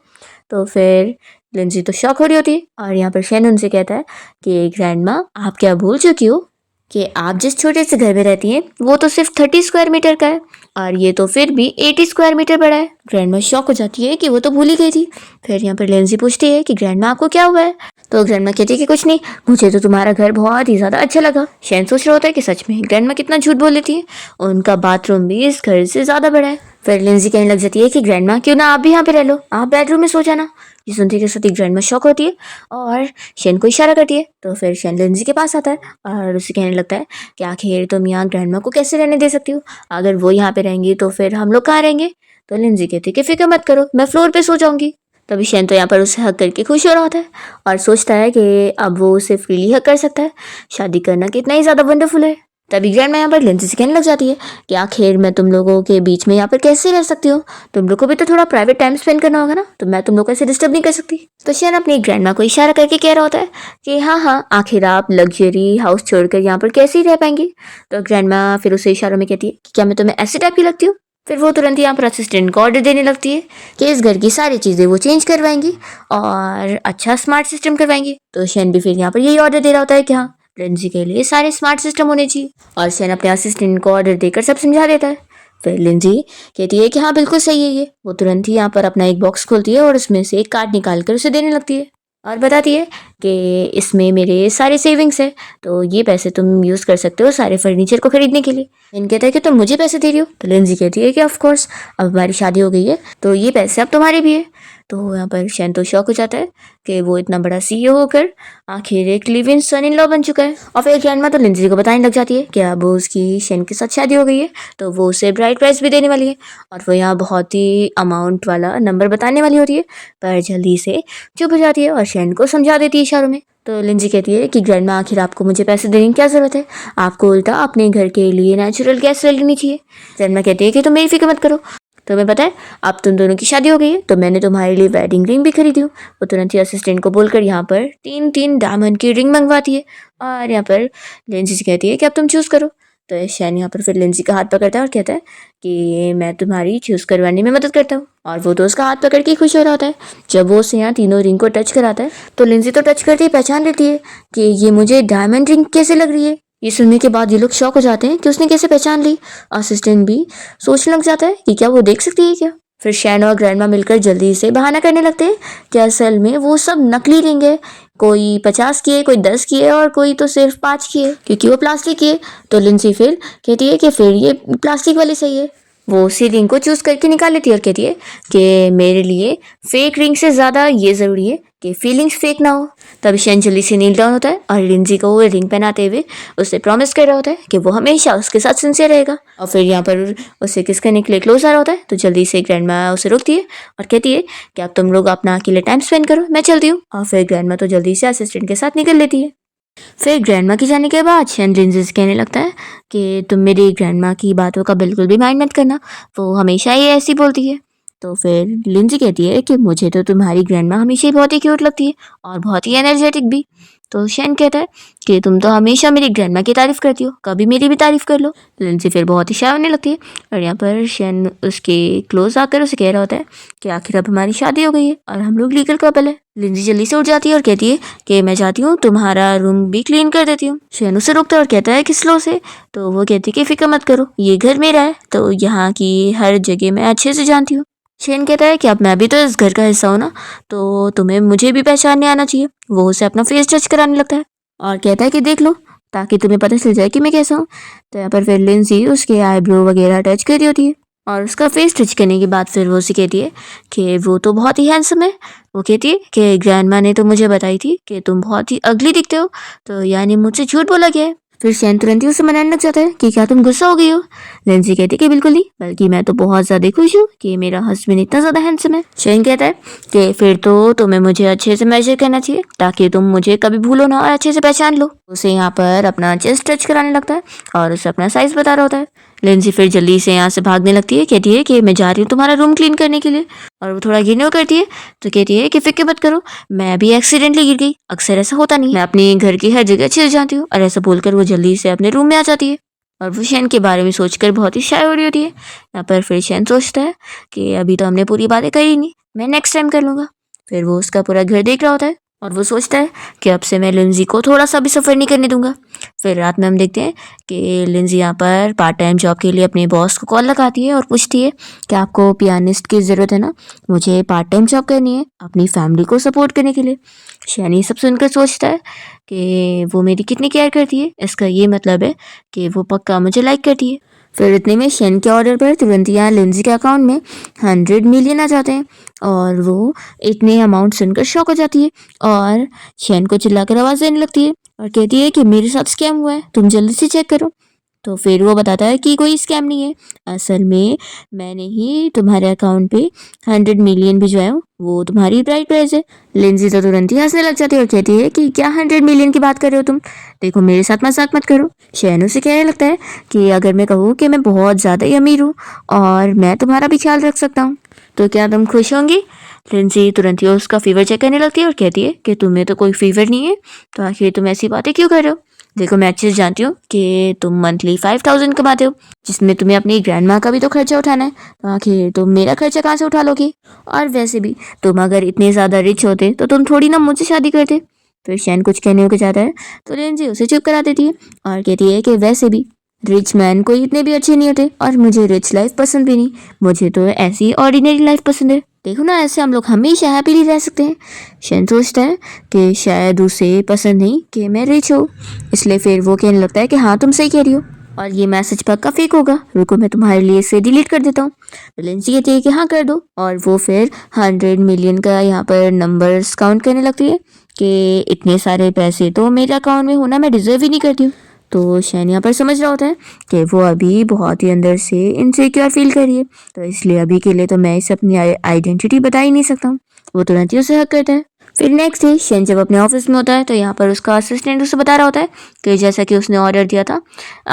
तो फिर लिंजी तो शॉक हो रही होती है और यहाँ पर शैन उनसे कहता है कि ग्रैंडमा आप क्या भूल चुकी हो कि आप जिस छोटे से घर में रहती हैं वो तो सिर्फ 30 स्क्वायर मीटर का है और ये तो फिर भी 80 स्क्वायर मीटर बड़ा है। ग्रैंडमा शॉक हो जाती है कि वो तो भूल ही गई थी। फिर यहाँ पर लिंजी पूछती है कि ग्रैंडमा आपको क्या हुआ है। तो ग्रैंडमा कहती है कि कुछ नहीं, मुझे तो तुम्हारा घर बहुत ही ज़्यादा अच्छा लगा। शैन सोच रहा होता है कि सच में ग्रैंडमा कितना झूठ बोल लेती है, उनका बाथरूम भी इस घर से ज़्यादा बड़ा है। फिर लिंजी कहने लग जाती है कि ग्रैंडमा क्यों ना आप भी यहाँ पे रह लो, आप बेडरूम में सो जाना। ये सुनते के साथ ही ग्रैंडमा शॉक होती है और शैन को इशारा करती है। तो फिर शैन लिंजी के पास आता है और उसे कहने लगता है कि आखिर तुम यहाँ ग्रैंडमा को कैसे रहने दे सकती हो, अगर वो यहाँ पे रहेंगी तो फिर हम लोग कहाँ रहेंगे। तो लिंजी कहती है कि फिक्र मत करो, मैं फ्लोर पे सो जाऊंगी। तभी शैन तो यहाँ पर उसे हक करके खुश हो रहा होता है और सोचता है कि अब वो उसे फ्रीली हक कर सकता है, शादी करना कितना ही ज़्यादा वंडरफुल है। तभी ग्रैंडमा यहाँ पर लिंजी से कहने लग जाती है कि आखिर मैं तुम लोगों के बीच में यहाँ पर कैसे रह सकती हूँ, तुम लोग को भी तो थोड़ा प्राइवेट टाइम स्पेंड करना होगा ना, तो मैं तुम लोग को ऐसे डिस्टर्ब नहीं कर सकती। तो शैन अपनी ग्रैंडमा को इशारा करके कह रहा होता है कि हाँ हाँ, आखिर आप लग्जरी हाउस छोड़कर यहाँ पर कैसे ही रह पाएंगी। तो ग्रैंडमा फिर उसे इशारों में कहती है कि क्या मैं तुम्हें ऐसे टाइप की लगती हूँ। फिर वो तुरंत यहाँ पर असिस्टेंट को ऑर्डर देने लगती है कि इस घर की सारी चीज़ें वो चेंज करवाएंगी और अच्छा स्मार्ट सिस्टम करवाएंगी। तो शैन भी फिर यहाँ पर यही ऑर्डर दे रहा होता है कि हाँ, लिंजी के लिए सारे स्मार्ट सिस्टम होने चाहिए और शैन अपने असिस्टेंट को ऑर्डर देकर सब समझा देता है। फिर लिंजी कहती है कि हाँ बिल्कुल सही है ये। वो तुरंत ही यहाँ पर अपना एक बॉक्स खोलती है और उसमें से एक कार्ड निकाल कर उसे देने लगती है और बताती है कि इसमें मेरे सारे सेविंग्स है, तो ये पैसे तुम यूज़ कर सकते हो सारे फर्नीचर को खरीदने के लिए। इन कहता है कि तुम मुझे पैसे दे रही हो। तो लिंजी कहती है कि ऑफ कोर्स, अब हमारी शादी हो गई है तो ये पैसे अब तुम्हारे भी है। तो यहाँ पर शैन तो शॉक हो जाता है कि वो इतना बड़ा CEO होकर आखिर एक live in sun in law बन चुका है। और फिर ग्रैंडमा तो लिंजी को बताने लग जाती है कि अब उसकी शैन के साथ शादी हो गई है तो वो उसे ब्राइड प्राइस भी देने वाली है और वो यहाँ बहुत ही अमाउंट वाला नंबर बताने वाली होती है, पर जल्दी से चुप हो जाती है और शैन को समझा देती है इशारों में। तो लिंजी कहती है कि ग्रैंडमा आखिर आपको मुझे पैसे देने की क्या ज़रूरत है, आपको उल्टा अपने घर के लिए नेचुरल गैस ले लेनी चाहिए। ग्रैंडमा कहती है कि तुम मेरी फिक्र मत करो, तुम्हें पता है अब तुम दोनों की शादी हो गई है तो मैंने तुम्हारे लिए वेडिंग रिंग भी खरीदी हूँ। वो तुरंत ही असिस्टेंट को बोलकर यहाँ पर 3 डायमंड की रिंग मंगवाती है और यहाँ पर लिंजी से कहती है कि अब तुम चूज़ करो। तो शैन यहाँ पर फिर लिंजी का हाथ पकड़ता है और कहता है कि मैं तुम्हारी चूज़ करवाने में मदद करता हूँ और वो तो उसका हाथ पकड़ के खुश हो रहा होता है। जब वो उसे यहाँ तीनों रिंग को टच कराता है तो लिंजी तो टच करते ही पहचान लेती है कि ये मुझे डायमंड रिंग कैसे लग रही है। ये सुनने के बाद ये लोग शॉक हो जाते हैं कि उसने कैसे पहचान ली। असिस्टेंट भी सोचने लग जाता है कि क्या वो देख सकती है क्या। फिर शैन और ग्रैंडमा मिलकर जल्दी से बहाना करने लगते हैं कि असल में वो सब नकली रिंग है, कोई 50 की है, कोई 10 की है और कोई तो सिर्फ 5 की है क्योंकि वो प्लास्टिक की है। तो लिंजी फिर कहती है कि फिर ये प्लास्टिक वाली सही है। वो उसी रिंग को चूज़ करके निकाल लेती है और कहती है कि मेरे लिए फेक रिंग से ज़्यादा ये ज़रूरी है कि फीलिंग्स फेक ना हो। तभी शैन जल्दी से नील डाउन होता है और लिंजी को वो रिंग पहनाते हुए उसे प्रॉमिस कर रहा होता है कि वो हमेशा उसके साथ सिंसियर रहेगा। और फिर यहाँ पर उसे किस करने के लिए क्लोज आ रहा होता है तो जल्दी से ग्रैंडमा उसे रोकती है और कहती है कि अब तुम लोग अपना अकेले टाइम स्पेंड करो, मैं चलती हूँ। और फिर ग्रैंडमा तो जल्दी से असिस्टेंट के साथ निकल लेती है। फिर ग्रैंडमा के जाने के बाद शेन लिंजी से कहने लगता है कि तुम मेरी ग्रैंडमा की बातों का बिल्कुल भी माइंड मत करना, वो हमेशा ही ऐसी बोलती है। तो फिर लिंजी कहती है कि मुझे तो तुम्हारी ग्रैंडमा हमेशा ही बहुत ही क्यूट लगती है और बहुत ही एनर्जेटिक भी। तो शेन कहता है कि तुम तो हमेशा मेरी ग्रैंडमा की तारीफ करती हो, कभी मेरी भी तारीफ कर लो। लिंजी फिर बहुत ही शाय होने लगती है और यहाँ पर शेन उसके क्लोज आकर उसे कह रहा होता है कि आखिर अब हमारी शादी हो गई है और हम लोग लीगल कपल है। लिंजी जल्दी से उठ जाती है और कहती है कि मैं चाहती हूँ तुम्हारा रूम भी क्लीन कर देती हूँ। शेन उसे रोकता है और कहता है कि स्लो से। तो वो कहती है कि फिक्र मत करो, ये घर मेरा है तो यहाँ की हर जगह मैं अच्छे से जानती हूँ। शेन कहता है कि अब मैं भी तो इस घर का हिस्सा हूँ ना, तो तुम्हें मुझे भी पहचानने आना चाहिए। वो उसे अपना फेस टच कराने लगता है और कहता है कि देख लो ताकि तुम्हें पता चल जाए कि मैं कैसा हूँ। तो यहाँ पर फिर लिंजी उसके आईब्रो वगैरह टच कर रही होती है और उसका फेस टच करने के बाद फिर वो उसे कहती है कि वो तो बहुत ही हैंडसम है। वो कहती है कि ग्रैंडमा ने तो मुझे बताई थी कि तुम बहुत ही अगली दिखते हो, तो यानी मुझसे झूठ बोला गया है। फिर शेन तुरंत ही उसे मनाने लग जाता है कि क्या तुम गुस्सा हो गई हो। लिंजी कहती है कि बिल्कुल नहीं, बल्कि मैं तो बहुत ज़्यादा खुश हूँ कि मेरा हस्बैंड इतना ज़्यादा हैंडसम है। शेन कहता है कि फिर तो तुम्हें मुझे अच्छे से मेजर करना चाहिए ताकि तुम मुझे कभी भूलो ना और अच्छे से पहचान लो। उसे यहाँ पर अपना चेस्ट टच कराने लगता है और उसे अपना साइज बता रहा होता है। लिंजी फिर जल्दी से यहाँ से भागने लगती है, कहती है कि मैं जा रही हूँ तुम्हारा रूम क्लीन करने के लिए। और वो थोड़ा गिनो करती है तो कहती है कि फिक्र मत करो, मैं भी एक्सीडेंटली गिर गई, अक्सर ऐसा होता नहीं, मैं अपने घर की हर जगह अच्छे से जानती हूँ। और ऐसा बोलकर वो जल्दी से अपने रूम में आ जाती है और वो शैन के बारे में सोचकर बहुत ही शाय हो रही होती है। यहाँ पर फिर शैन सोचता है कि अभी तो हमने पूरी बातें करी नहीं, मैं नेक्स्ट टाइम कर लूँगा। फिर वो उसका पूरा घर देख रहा होता है और वो सोचता है कि अब से मैं लिंजी को थोड़ा सा भी सफ़र नहीं करने दूंगा। फिर रात में हम देखते हैं कि लिंजी यहाँ पर पार्ट टाइम जॉब के लिए अपने बॉस को कॉल लगाती है और पूछती है कि आपको पियानिस्ट की ज़रूरत है ना, मुझे पार्ट टाइम जॉब करनी है अपनी फैमिली को सपोर्ट करने के लिए। शैन ये सब सुनकर सोचता है कि वो मेरी कितनी केयर करती है, इसका ये मतलब है कि वो पक्का मुझे लाइक करती है। फिर इतने में शेन के ऑर्डर पर तुरंत यहाँ लिंजी के अकाउंट में 100 मिलियन आ जाते हैं और वो इतने अमाउंट सुनकर शॉक हो जाती है और शेन को चिल्लाकर आवाज़ देने लगती है और कहती है कि मेरे साथ स्कैम हुआ है, तुम जल्दी से चेक करो। तो फिर वो बताता है कि कोई स्कैम नहीं है, असल में मैंने ही तुम्हारे अकाउंट पे 100 मिलियन भिजवाया हूँ, वो तुम्हारी ब्राइड प्राइस है। लिंजी तो तुरंत ही हंसने लग जाती है और कहती है कि क्या 100 मिलियन की बात कर रहे हो तुम, देखो मेरे साथ मजाक मत करो। शैनू से कहने लगता है कि अगर मैं कहूँ कि मैं बहुत ज़्यादा ही अमीर हूँ और मैं तुम्हारा भी ख्याल रख सकता हूँ तो क्या तुम खुश होंगी। लिंजी तुरंत ही उसका फीवर चेक करने लगती है और कहती है कि तुम्हें तो कोई फीवर नहीं है, तो आखिर तुम ऐसी बातें क्यों कर रहे हो। देखो मैं अच्छे से जानती हूँ कि तुम मंथली 5000 कमाते हो, जिसमें तुम्हें अपनी ग्रैंड माँ का भी तो खर्चा उठाना है, तो आखिर तुम मेरा खर्चा कहाँ से उठा लोगी। और वैसे भी तुम अगर इतने ज़्यादा रिच होते तो तुम थोड़ी ना मुझसे शादी करते। फिर शैन कुछ कहने को जाता है तो लिंजी उसे चुप करा देती है और कहती है कि वैसे भी रिच मैन कोई इतने भी अच्छे नहीं होते और मुझे रिच लाइफ पसंद भी नहीं, मुझे तो ऐसी ऑर्डिनरी लाइफ पसंद है। देखो ना ऐसे हम लोग हमेशा हैप्पीली रह सकते हैं। शैन सोचता है कि शायद उसे पसंद नहीं कि मैं रिच हूँ, इसलिए फिर वो कहने लगता है कि हाँ तुम सही कह रही हो और ये मैसेज पक्का फेक होगा, रुको मैं तुम्हारे लिए इसे डिलीट कर देता हूँ। तो लिंजी कहती है कि हाँ कर दो और वो फिर 100 मिलियन का यहाँ पर नंबर्स काउंट करने लगती है कि इतने सारे पैसे तो मेरे अकाउंट में होना मैं डिजर्व ही नहीं करती हूँ। तो शैन यहाँ पर समझ रहा होता है कि वो अभी बहुत ही अंदर से इनसिक्योर फील कर रही है, तो इसलिए अभी के लिए तो मैं इसे अपनी आइडेंटिटी बता ही नहीं सकता हूँ। वो तुरंत ही उसे हक करता है। फिर नेक्स्ट डे शैन जब अपने ऑफिस में होता है तो यहाँ पर उसका असिस्टेंट उसे बता रहा होता है कि जैसा कि उसने ऑर्डर दिया था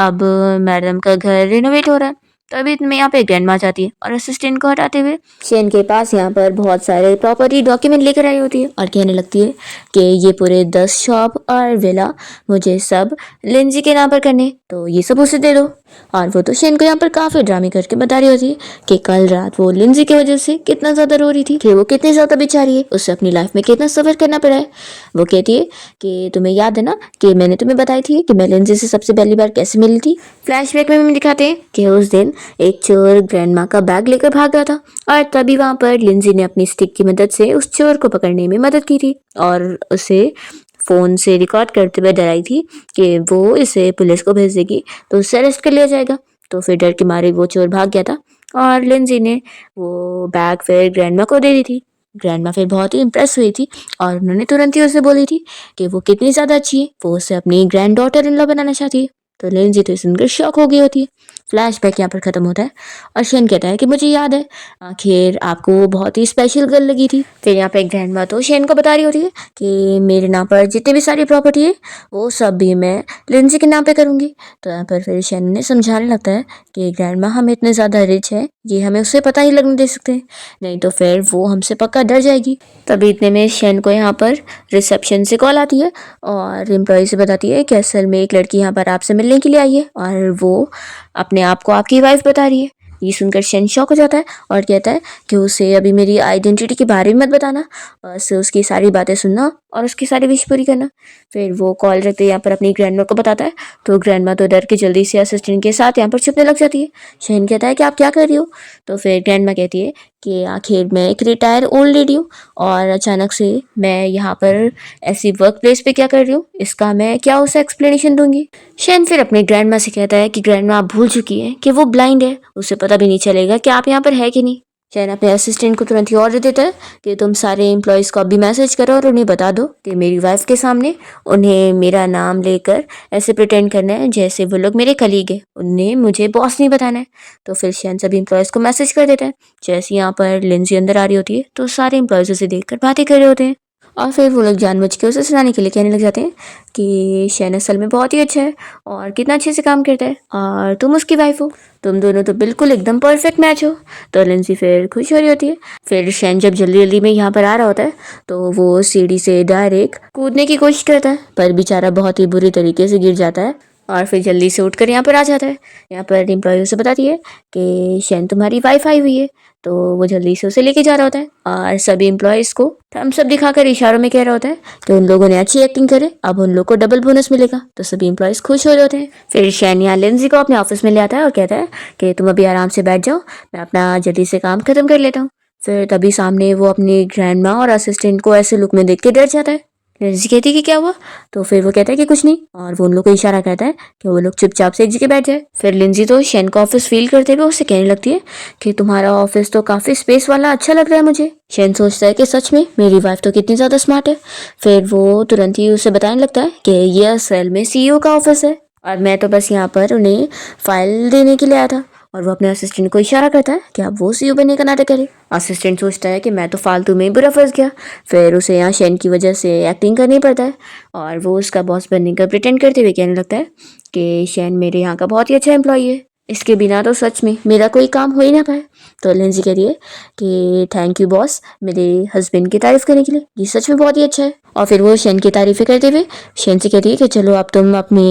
अब मैडम का घर रिनोवेट हो रहा है। तो अभी इतने यहाँ पे ग्रैंडमा जाती है और असिस्टेंट को हटाते हुए शेन के पास यहाँ पर बहुत सारे प्रॉपर्टी डॉक्यूमेंट लेकर आई होती है और कहने लगती है कि ये पूरे 10 शॉप और विला मुझे सब लिंजी के नाम पर करने, तो ये सब उसे दे दो। और वो तो शेन को यहाँ पर काफ़ी ड्रामे करके बता रही होती है कि कल रात वो लिंजी की वजह से कितना ज़्यादा रो रही थी, कि वो कितनी ज़्यादा बेचारी है, उसे अपनी लाइफ में कितना सफ़र करना पड़ा है। वो कहती है कि तुम्हें याद है ना कि मैंने तुम्हें बताई थी कि मैं लिंजी से सबसे पहली बार कैसे मिली थी। फ्लैशबैक में हमें दिखाते हैं कि उस दिन एक चोर ग्रैंडमा का बैग लेकर भाग रहा था और तभी वहाँ पर लिंजी ने अपनी स्टिक की मदद से उस चोर को पकड़ने में मदद की थी और उसे फ़ोन से रिकॉर्ड करते हुए डराई थी कि वो इसे पुलिस को भेज देगी तो उससे अरेस्ट कर लिया जाएगा। तो फिर डर के मारे वो चोर भाग गया था और लिंजी ने वो बैग फिर ग्रैंडमा को दे दी थी। ग्रैंडमा फिर बहुत ही इम्प्रेस हुई थी और उन्होंने तुरंत ही उसे बोली थी कि वो कितनी ज़्यादा अच्छी है, वो उसे अपनी ग्रैंड डॉटर इन लॉ बनाना चाहती है। तो लिंजी तो सुनकर शॉक हो गई होती है। फ्लैशबैक यहाँ पर ख़त्म होता है और शेन कहता है कि मुझे याद है, आखिर आपको वो बहुत ही स्पेशल गर्ल लगी थी। फिर यहाँ पे एक ग्रैंडमा तो शेन को बता रही होती है कि मेरे नाम पर जितनी भी सारी प्रॉपर्टी है वो सब भी मैं लिंजी के नाम पे करूँगी। तो यहाँ पर फिर शेन ने समझाने लगता है कि ग्रैंडमा हम इतने ज़्यादा रिच है, ये हमें उससे पता ही लगने दे सकते हैं, नहीं तो फिर वो हमसे पक्का डर जाएगी। तभी इतने में शेन को यहाँ पर रिसेप्शन से कॉल आती है और एम्प्लॉय से बताती है कि असल में एक लड़की यहाँ पर आपसे मिलने के लिए आई है और वो अपने आप को आपकी वाइफ बता रही है। ये सुनकर शेन शॉक हो जाता है और कहता है कि उसे अभी मेरी आइडेंटिटी के बारे में मत बताना, बस उसकी सारी बातें सुनना और उसकी सारी विश पूरी करना। फिर वो कॉल रखते यहाँ पर अपनी ग्रैंडमा को बताता है, तो ग्रैंडमा तो डर के जल्दी से असिस्टेंट के साथ यहाँ पर छुपने लग जाती है। शेन कहता है कि आप क्या कर रही हो? तो फिर ग्रैंडमा कहती है कि आखिर मैं एक रिटायर ओल्ड लेडी हूँ और अचानक से मैं यहाँ पर ऐसी वर्क प्लेस पे क्या कर रही हूँ, इसका मैं क्या उसे एक्सप्लेनेशन दूंगी। शेन फिर अपने ग्रैंडमा से कहता है कि ग्रैंडमा आप भूल चुकी है कि वो ब्लाइंड है, उसे पता भी नहीं चलेगा कि आप यहाँ पर है कि नहीं। शेन अपने असिस्टेंट को तुरंत ही ऑर्डर देता है कि तुम सारे एम्प्लॉयज़ को अभी मैसेज करो और उन्हें बता दो कि मेरी वाइफ के सामने उन्हें मेरा नाम लेकर ऐसे प्रिटेंड करना है जैसे वो लोग मेरे कलीग है, उन्हें मुझे बॉस नहीं बताना है। तो फिर शेन सभी एम्प्लॉयज़ को मैसेज कर देता है। जैसे यहाँ पर लिंजी अंदर आ रही होती है तो सारे एम्प्लॉयज़ उसे देखकर बातें कर रहे होते हैं और फिर वो लोग जानबूझ के उसे सुनाने के लिए कहने लग जाते हैं कि शेन असल में बहुत ही अच्छा है और कितना अच्छे से काम करता है और तुम उसकी वाइफ हो, तुम दोनों तो बिल्कुल एकदम परफेक्ट मैच हो। तो लिंजी फिर खुश हो रही होती है। फिर शेन जब जल्दी जल्दी में यहाँ पर आ रहा होता है तो वो सीढ़ी से डायरेक्ट कूदने की कोशिश करता है पर बेचारा बहुत ही बुरी तरीके से गिर जाता है और फिर जल्दी से उठकर यहाँ पर आ जाता है। यहाँ पर एम्प्लॉय उसे बताती है कि शेन तुम्हारी वाइफ आई हुई है। तो वो जल्दी से उसे लेके जा रहा होता है और सभी एम्प्लॉयज़ को थम्स अप दिखाकर इशारों में कह रहा होता है कि उन लोगों ने अच्छी एक्टिंग करे, अब उन लोग को डबल बोनस मिलेगा। तो सभी एम्प्लॉयज़ खुश हो रहे होते हैं। फिर शेन यहाँ लिंजी को अपने ऑफिस में ले आता है और कहता है कि तुम अभी आराम से बैठ जाओ, मैं अपना जल्दी से काम खत्म कर लेता हूँ। फिर तभी सामने वो अपनी ग्रैंडमा और असिस्टेंट को ऐसे लुक में देख के डर जाता है। लिंजी कहती है कि क्या हुआ? तो फिर वो कहता है कि कुछ नहीं और वो उन लोग को इशारा करता है कि वो लोग चुपचाप से एक जगह बैठ जाए। फिर लिंजी तो शेन का ऑफिस फील करते हुए उससे कहने लगती है कि तुम्हारा ऑफिस तो काफ़ी स्पेस वाला अच्छा लग रहा है मुझे। शेन सोचता है कि सच में मेरी वाइफ तो कितनी ज़्यादा स्मार्ट है। फिर वो तुरंत ही उसे बताने लगता है कि ये असल में सीईओ का ऑफिस है और मैं तो बस यहाँ पर उन्हें फाइल देने के लिए आया था। और वो अपने असिस्टेंट को इशारा करता है कि अब वो सीईओ बनने का नाटक करे। असिस्टेंट सोचता है कि मैं तो फालतू में बुरा फंस गया। फिर उसे यहाँ शेन की वजह से एक्टिंग करनी पड़ता है और वो उसका बॉस बनने का प्रिटेंड करते हुए कहने लगता है कि शेन मेरे यहाँ का बहुत ही अच्छा एम्प्लॉई है, इसके बिना तो सच में मेरा कोई काम हो ही ना पाए। तो लिंजी कह रही है कि थैंक यू बॉस मेरे हस्बैंड की तारीफ करने के लिए, ये सच में बहुत ही अच्छा है। और फिर वो शेन की तारीफें करते हुए शेन से कहती है कि चलो अब तुम अपने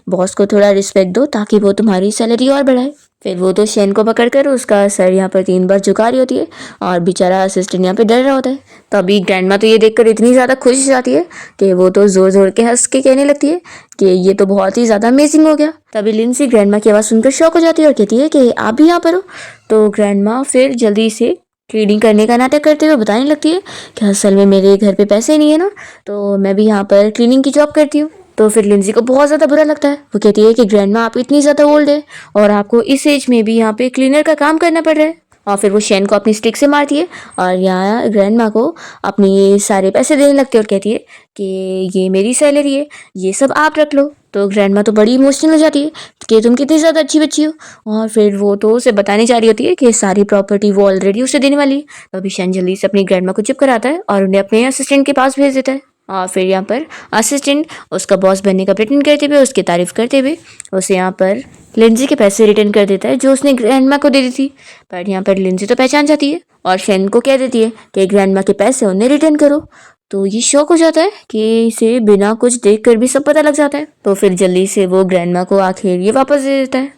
बॉस को थोड़ा रिस्पेक्ट दो ताकि वो तुम्हारी सैलरी और बढ़ाए। फिर वो तो शेन को पकड़कर उसका सर यहाँ पर 3 बार झुका रही होती है और बेचारा असिस्टेंट यहाँ पे डर रहा होता है। तभी ग्रैंडमा तो ये देखकर इतनी ज़्यादा खुश हो जाती है कि वो तो ज़ोर ज़ोर के हंस के कहने लगती है कि ये तो बहुत ही ज़्यादा अमेजिंग हो गया। तभी लिंसी ग्रैंडमा की आवाज़ सुनकर शॉक हो जाती है और कहती है कि आप भी यहाँ पर हो। तो ग्रैंडमा फिर जल्दी से क्लीनिंग करने का नाटक करते हुए बताने लगती है कि असल में मेरे घर पे पैसे नहीं है ना, तो मैं भी यहाँ पर क्लीनिंग की जॉब करती हूँ। तो फिर लिंजी को बहुत ज़्यादा बुरा लगता है। वो कहती है कि ग्रैंडमा आप इतनी ज़्यादा ओल्ड है और आपको इस एज में भी यहाँ पे क्लीनर का काम करना पड़ रहा है। और फिर वो शेन को अपनी स्टिक से मारती है और यहाँ ग्रैंडमा को अपने ये सारे पैसे देने लगती है और कहती है कि ये मेरी सैलरी है, ये सब आप रख लो। तो ग्रैंडमा तो बड़ी इमोशनल हो जाती है कि तुम कितनी ज़्यादा अच्छी बच्ची हो और फिर वो तो उसे बताने जा रही होती है कि सारी प्रॉपर्टी वो ऑलरेडी उसे देने वाली है। तो अभी शेन जल्दी से अपनी ग्रैंडमा को चुप कराता है और उन्हें अपने असिस्टेंट के पास भेज देता है। और फिर यहाँ पर असिस्टेंट उसका बॉस बनने का प्रिटेंड करते हुए उसकी तारीफ करते हुए उसे यहाँ पर लिंजी के पैसे रिटर्न कर देता है जो उसने ग्रैंडमा को दे दी थी। पर यहाँ पर लिंजी तो पहचान जाती है और शेन को कह देती है कि ग्रैंडमा के पैसे उन्हें रिटर्न करो। तो ये शौक हो जाता है कि इसे बिना कुछ देख कर भी सब पता लग जाता है। तो फिर जल्दी से वो ग्रैंडमा को आखिर ये वापस दे देता है।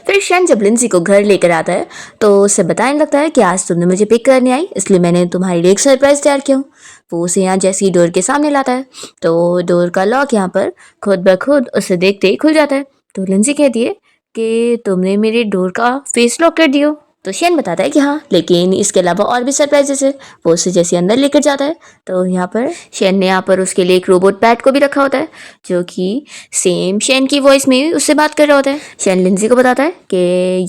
फिर शेन जब लिंजी को घर लेकर आता है तो उसे बताने लगता है कि आज तुमने मुझे पिक करने आई इसलिए मैंने तुम्हारे लिए एक सरप्राइज तैयार किया हूँ। वो उसे यहाँ जैसे ही डोर के सामने लाता है तो डोर का लॉक यहाँ पर खुद ब खुद उसे देखते ही खुल जाता है। तो लिंजी कहती है कि तुमने मेरे डोर का फेस लॉक कर दियो। तो शेन बताता है कि हाँ, लेकिन इसके अलावा और भी सरप्राइजेस है। वो उसे जैसे अंदर लेकर जाता है तो यहाँ पर शेन ने यहाँ पर उसके लिए एक रोबोट पैट को भी रखा होता है, जो कि सेम शेन की वॉइस में उससे बात कर रहा होता है। शेन लिंजी को बताता है कि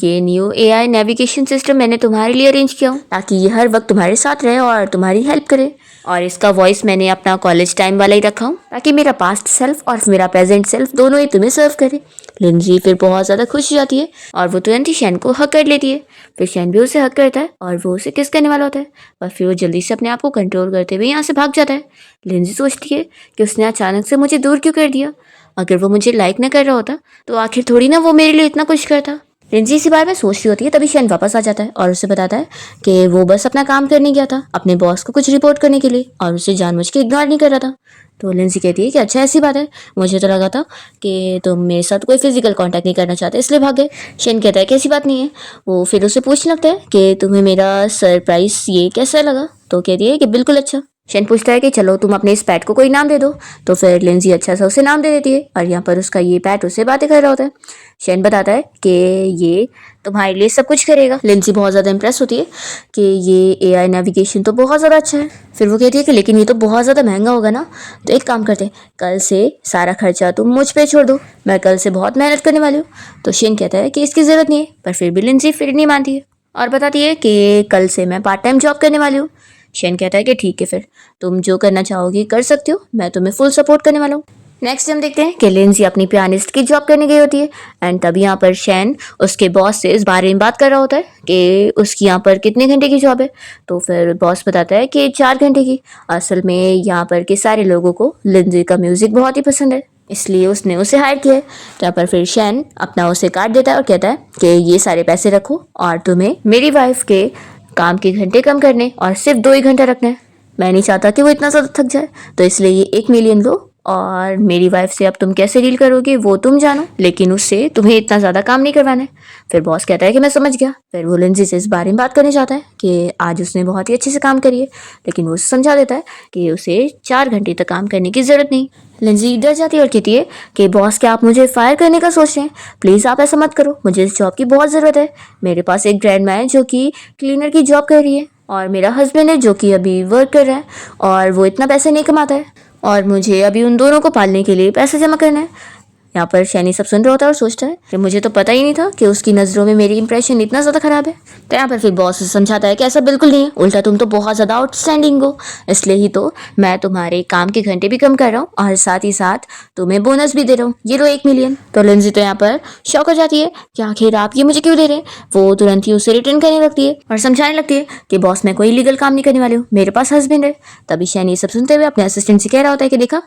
ये न्यू एआई नेविगेशन सिस्टम मैंने तुम्हारे लिए अरेंज किया हूँ, ताकि ये हर वक्त तुम्हारे साथ रहे और तुम्हारी हेल्प करे। और इसका वॉइस मैंने अपना कॉलेज टाइम वाला ही रखा हूँ, ताकि मेरा पास्ट सेल्फ और मेरा प्रेजेंट सेल्फ दोनों ही तुम्हें सर्व करे। लिंजी फिर बहुत ज़्यादा खुश हो जाती है और वो तुरंत ही शेन को हक कर लेती है। फिर शेन भी उसे हक करता है और वो उसे किस करने वाला होता है, और फिर वो जल्दी से अपने आप को कंट्रोल करते हुए यहाँ से भाग जाता है। लिंजी सोचती है कि उसने अचानक से मुझे दूर क्यों कर दिया। अगर वो मुझे लाइक ना कर रहा होता तो आखिर थोड़ी ना वो मेरे लिए इतना कुछ करता। लिंजी इसी बारे में सोच रही होती है, तभी शेन वापस आ जाता है और उसे बताता है कि वो बस अपना काम करने गया था, अपने बॉस को कुछ रिपोर्ट करने के लिए, और उसे जानबूझ के इग्नोर नहीं कर रहा था। तो लिंजी कहती है कि अच्छा ऐसी बात है, मुझे तो लगा था कि तुम मेरे साथ कोई फिजिकल कांटेक्ट नहीं करना चाहते इसलिए भाग गए। शेन कहता है कि ऐसी बात नहीं है। वो फिर उसे पूछने लगता है कि तुम्हें मेरा सरप्राइज ये कैसा लगा। तो कहती है कि बिल्कुल अच्छा। शेन पूछता है कि चलो तुम अपने इस पैट को कोई नाम दे दो। तो फिर लिंजी अच्छा सा उसे नाम दे देती है और यहाँ पर उसका ये पैट उससे बातें कर रहा होता है। शेन बताता है कि ये तुम्हारे लिए सब कुछ करेगा। लिंजी बहुत ज़्यादा इंप्रेस होती है कि ये एआई नेविगेशन तो बहुत ज़्यादा अच्छा है। फिर वो कहती है कि लेकिन ये तो बहुत ज़्यादा महंगा होगा ना, तो एक काम करते हैं, कल से सारा खर्चा तुम मुझ पे छोड़ दो, मैं कल से बहुत मेहनत करने वाली हूँ। तो शेन कहता है कि इसकी ज़रूरत नहीं है, पर फिर भी लिंजी फिर नहीं मानती है और बताती है कि कल से मैं पार्ट टाइम जॉब करने वाली हूँ। शेन कहता है कि ठीक है, फिर तुम जो करना चाहोगी कर सकती हो, मैं तुम्हें फुल सपोर्ट करने वाला हूँ। नेक्स्ट हम देखते हैं कि लिंजी अपनी पियानिस्ट की जॉब करने गई होती है एंड तभी यहाँ पर शेन उसके बॉस से इस बारे में बात कर रहा होता है कि उसकी यहाँ पर कितने घंटे की जॉब है। तो फिर बॉस बताता है कि 4 घंटे की। असल में यहाँ पर के सारे लोगों को लिंजी का म्यूजिक बहुत ही पसंद है, इसलिए उसने उसे हायर किया है। तो यहाँ पर फिर शेन अपना उसे कार्ड देता है और कहता है कि ये सारे पैसे रखो और तुम्हें मेरी वाइफ के काम के घंटे कम करने और सिर्फ 2 ही घंटा रखना है। मैं नहीं चाहता कि वो इतना ज़्यादा थक जाए, तो इसलिए ये 1 मिलियन लो और मेरी वाइफ से अब तुम कैसे डील करोगे वो तुम जानो, लेकिन उससे तुम्हें इतना ज़्यादा काम नहीं करवाना है। फिर बॉस कहता है कि मैं समझ गया। फिर वो लिंजी से इस बारे में बात करने चाहता है कि आज उसने बहुत ही अच्छे से काम करी है, लेकिन वो उसे समझा देता है कि उसे 4 घंटे तक काम करने की ज़रूरत नहीं। लिंजी डर जाती है और कहती है कि बॉस क्या आप मुझे फायर करने का सोच रहे हैं? प्लीज़ आप ऐसा मत करो, मुझे इस जॉब की बहुत ज़रूरत है। मेरे पास एक ग्रैंड है जो कि क्लीनर की जॉब कर रही है और मेरा हस्बैंड है जो कि अभी वर्क कर रहा है और वो इतना पैसा नहीं कमाता है और मुझे अभी उन दोनों को पालने के लिए पैसा जमा करना है। यहाँ पर शैनी सब सुन रहा होता है और सोचता है कि मुझे तो पता ही नहीं था कि उसकी नज़रों में मेरी इंप्रेशन इतना ज़्यादा ख़राब है। तो यहाँ पर फिर बॉस समझाता है कि ऐसा बिल्कुल नहीं है, उल्टा तुम तो बहुत ज़्यादा आउटस्टैंडिंग हो, इसलिए ही तो मैं तुम्हारे काम के घंटे भी कम कर रहा हूँ और साथ ही साथ तुम्हें बोनस भी दे रहा हूँ, ये लो 1 मिलियन। तो लिंजी तो यहाँ पर शॉक हो जाती है कि आखिर आप ये मुझे क्यों दे रहे हैं। वो तुरंत ही उसे रिटर्न करने लगती है और समझाने लगती है कि बॉस मैं कोई लीगल काम नहीं करने वाली हूँ, मेरे पास हस्बैंड है। तभी शैनी ये सब सुनते हुए अपने असिस्टेंट से कह रहा होता है कि देखा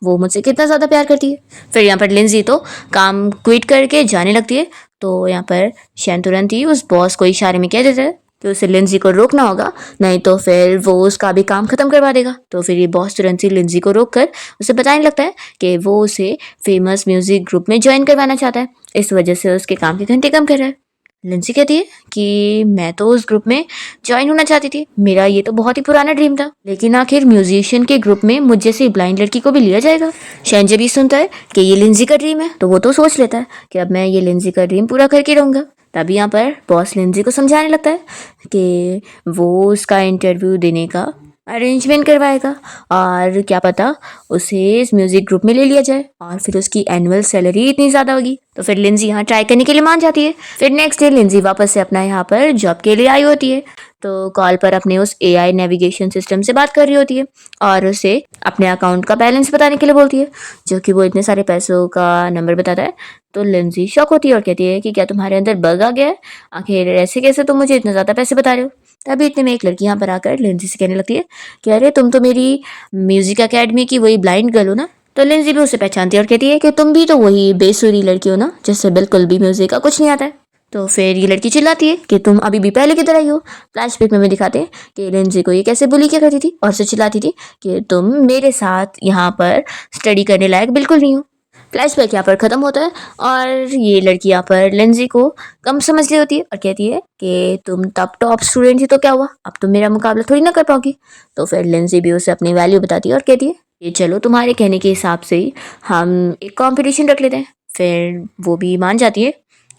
वो मुझसे कितना ज़्यादा प्यार करती है। फिर यहाँ पर लिंजी तो काम क्विट करके जाने लगती है। तो यहाँ पर शैन तुरंत ही उस बॉस को इशारे में कह देता है कि उसे लिंजी को रोकना होगा, नहीं तो फिर वो उसका भी काम खत्म करवा देगा। तो फिर ये बॉस तुरंत ही लिंजी को रोक कर उसे बताने लगता है कि वो उसे फेमस म्यूजिक ग्रुप में ज्वाइन करवाना चाहता है, इस वजह से उसके काम के घंटे कम कर रहा है। लिंजी कहती है कि मैं तो उस ग्रुप में ज्वाइन होना चाहती थी, मेरा ये तो बहुत ही पुराना ड्रीम था, लेकिन आखिर म्यूजिशियन के ग्रुप में मुझ जैसी ब्लाइंड लड़की को भी लिया जाएगा। शैन जब ये सुनता है कि ये लिंजी का ड्रीम है तो वो तो सोच लेता है कि अब मैं ये लिंजी का ड्रीम पूरा करके रहूँगा। तभी यहाँ पर बॉस लिंजी को समझाने लगता है कि वो उसका इंटरव्यू देने का अरेंजमेंट करवाएगा और क्या पता उसे इस म्यूजिक ग्रुप में ले लिया जाए और फिर उसकी एनुअल सैलरी इतनी ज़्यादा होगी। तो फिर लिंजी यहाँ ट्राई करने के लिए मान जाती है। फिर नेक्स्ट डे लिंजी वापस से अपना यहाँ पर जॉब के लिए आई होती है। तो कॉल पर अपने उस एआई नेविगेशन सिस्टम से बात कर रही होती है और उसे अपने अकाउंट का बैलेंस बताने के लिए बोलती है, जो कि वो इतने सारे पैसों का नंबर बताता है। तो लिंजी शॉक होती है और कहती है कि क्या तुम्हारे अंदर बग आ गया है, आखिर ऐसे कैसे तुम मुझे इतना ज़्यादा पैसे बता रहे हो। तभी इतने में एक लड़की यहाँ पर आकर लिंजी से कहने लगती है कि अरे तुम तो मेरी म्यूजिक अकेडमी की वही ब्लाइंड गर्ल हो ना। तो लिंजी भी उसे पहचानती है और कहती है कि तुम भी तो वही बेसुरी लड़की हो ना, जिससे बिल्कुल भी म्यूजिक का कुछ नहीं आता है। तो फिर ये लड़की चिल्लाती है कि तुम अभी भी पहले की तरह ही हो। फ्लैशबैक में दिखाते हैं कि लिंजी को ये कैसे बुली क्या करती थी और उसे चिल्लाती थी कि तुम मेरे साथ यहाँ पर स्टडी करने लायक बिल्कुल नहीं हो। फ्लैशबैक यहाँ पर ख़त्म होता है और ये लड़की यहाँ पर लिंजी को कम समझ रही होती है और कहती है कि तुम तब टॉप स्टूडेंट थी तो क्या हुआ, अब तुम मेरा मुकाबला थोड़ी ना कर पाओगी। तो फिर लिंजी भी उसे अपनी वैल्यू बताती है और कहती है कि चलो तुम्हारे कहने के हिसाब से ही हम एक कंपटीशन रख लेते हैं। फिर वो भी मान जाती है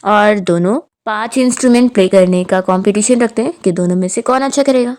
और दोनों 5 इंस्ट्रूमेंट प्ले करने का कंपटीशन रखते हैं कि दोनों में से कौन अच्छा करेगा।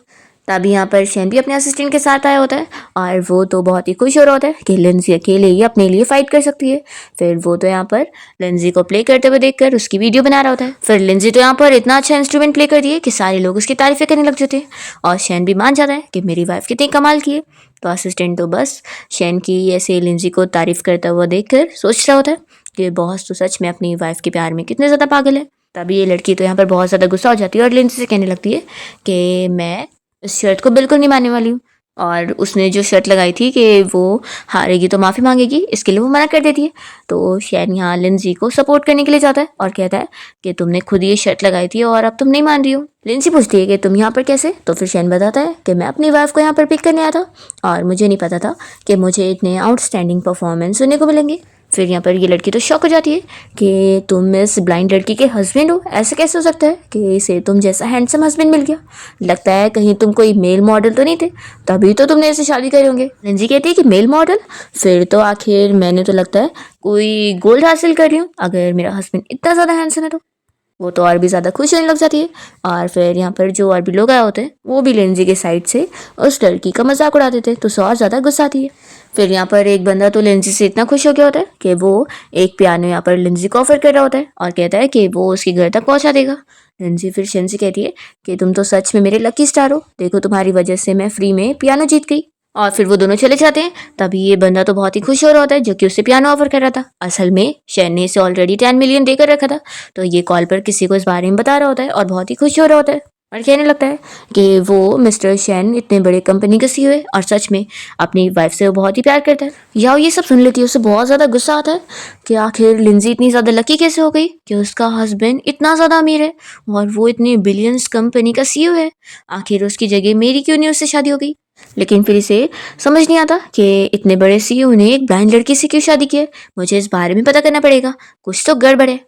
तभी यहाँ पर शैन भी अपने असिस्टेंट के साथ आया होता है और वो तो बहुत ही खुश हो रहा होता है कि लिंजी अकेले ही अपने लिए फाइट कर सकती है। फिर वो तो यहाँ पर लिंजी को प्ले करते हुए देखकर उसकी वीडियो बना रहा होता है। फिर लिंजी तो यहाँ पर इतना अच्छा इंस्ट्रूमेंट प्ले कर दिए कि सारे लोग उसकी तारीफें करने लग जाते हैं और शैन भी मान जाता है कि मेरी वाइफ कितनी कमाल की है। तो असिस्टेंट तो बस शैन की ऐसे लिंजी को तारीफ करता हुआ देखकर सोच रहा होता है कि बॉस तो सच में अपनी वाइफ के प्यार में कितने ज़्यादा पागल है। तभी ये लड़की तो यहाँ पर बहुत ज़्यादा गुस्सा हो जाती है और लिंजी से कहने लगती है कि मैं इस शर्त को बिल्कुल नहीं मानने वाली हूँ। और उसने जो शर्त लगाई थी कि वो हारेगी तो माफ़ी मांगेगी, इसके लिए वो मना कर देती है। तो शैन यहाँ लिंजी को सपोर्ट करने के लिए जाता है और कहता है कि तुमने खुद ये शर्त लगाई थी और अब तुम नहीं मान रही हो। लिंजी पूछती है कि तुम यहाँ पर कैसे। तो फिर शैन बताता है कि मैं अपनी वाइफ को यहाँ पर पिक करने आया था और मुझे नहीं पता था कि मुझे इतने आउटस्टैंडिंग परफॉर्मेंस सुनने को मिलेंगे। फिर यहाँ पर ये लड़की तो शॉक हो जाती है कि तुम इस ब्लाइंड लड़की के हस्बैंड हो, ऐसे कैसे हो सकता है कि इसे तुम जैसा हैंडसम हस्बैंड मिल गया। लगता है कहीं तुम कोई मेल मॉडल तो नहीं थे, तभी तो तुमने ऐसे शादी करे होंगे। लिंजी कहती है कि मेल मॉडल, फिर तो आखिर मैंने तो लगता है कोई गोल्ड हासिल कर रही हूँ अगर मेरा हस्बैंड इतना ज़्यादा हैंडसम है तो। वो तो और भी ज़्यादा खुश होने लग जाती है और फिर यहाँ पर जो और भी लोग आए होते हैं वो भी लिंजी के साइड से उस लड़की का मजाक उड़ा देते हैं, तो उसे और ज़्यादा गुस्सा आती है। फिर यहाँ पर एक बंदा तो लिंजी से इतना खुश हो गया होता है कि वो एक पियानो यहाँ पर लिंजी को ऑफर कर रहा होता है और कहता है कि वो उसके घर तक पहुँचा देगा। लिंजी फिर शेन से कहती है कि तुम तो सच में मेरे लकी स्टार हो, देखो तुम्हारी वजह से मैं फ्री में पियानो जीत गई। और फिर वो दोनों चले जाते हैं। तभी ये बंदा तो बहुत ही खुश हो रहा होता है जो कि उसे पियानो ऑफर कर रहा था। असल में शैन ने इसे ऑलरेडी 10 मिलियन देकर रखा था, तो ये कॉल पर किसी को इस बारे में बता रहा होता है और बहुत ही खुश हो रहा होता है और कहने लगता है कि वो मिस्टर शैन इतने बड़े कंपनी का सीईओ है और सच में अपनी वाइफ से वो बहुत ही प्यार करता है। याओ ये सब सुन लेती है, उसे बहुत ज़्यादा गुस्सा आता है कि आखिर लिंजी इतनी ज़्यादा लकी कैसे हो गई कि उसका हस्बैंड इतना ज़्यादा अमीर है और वो इतनी बिलियंस कंपनी का सीईओ है। आखिर उसकी जगह मेरी क्यों नहीं उससे शादी हो गई। लेकिन फिर इसे समझ नहीं आता कि इतने बड़े सीईओ ने एक ब्लाइंड लड़की से क्यों शादी की है। मुझे इस बारे में पता करना पड़ेगा, कुछ तो गड़बड़ है।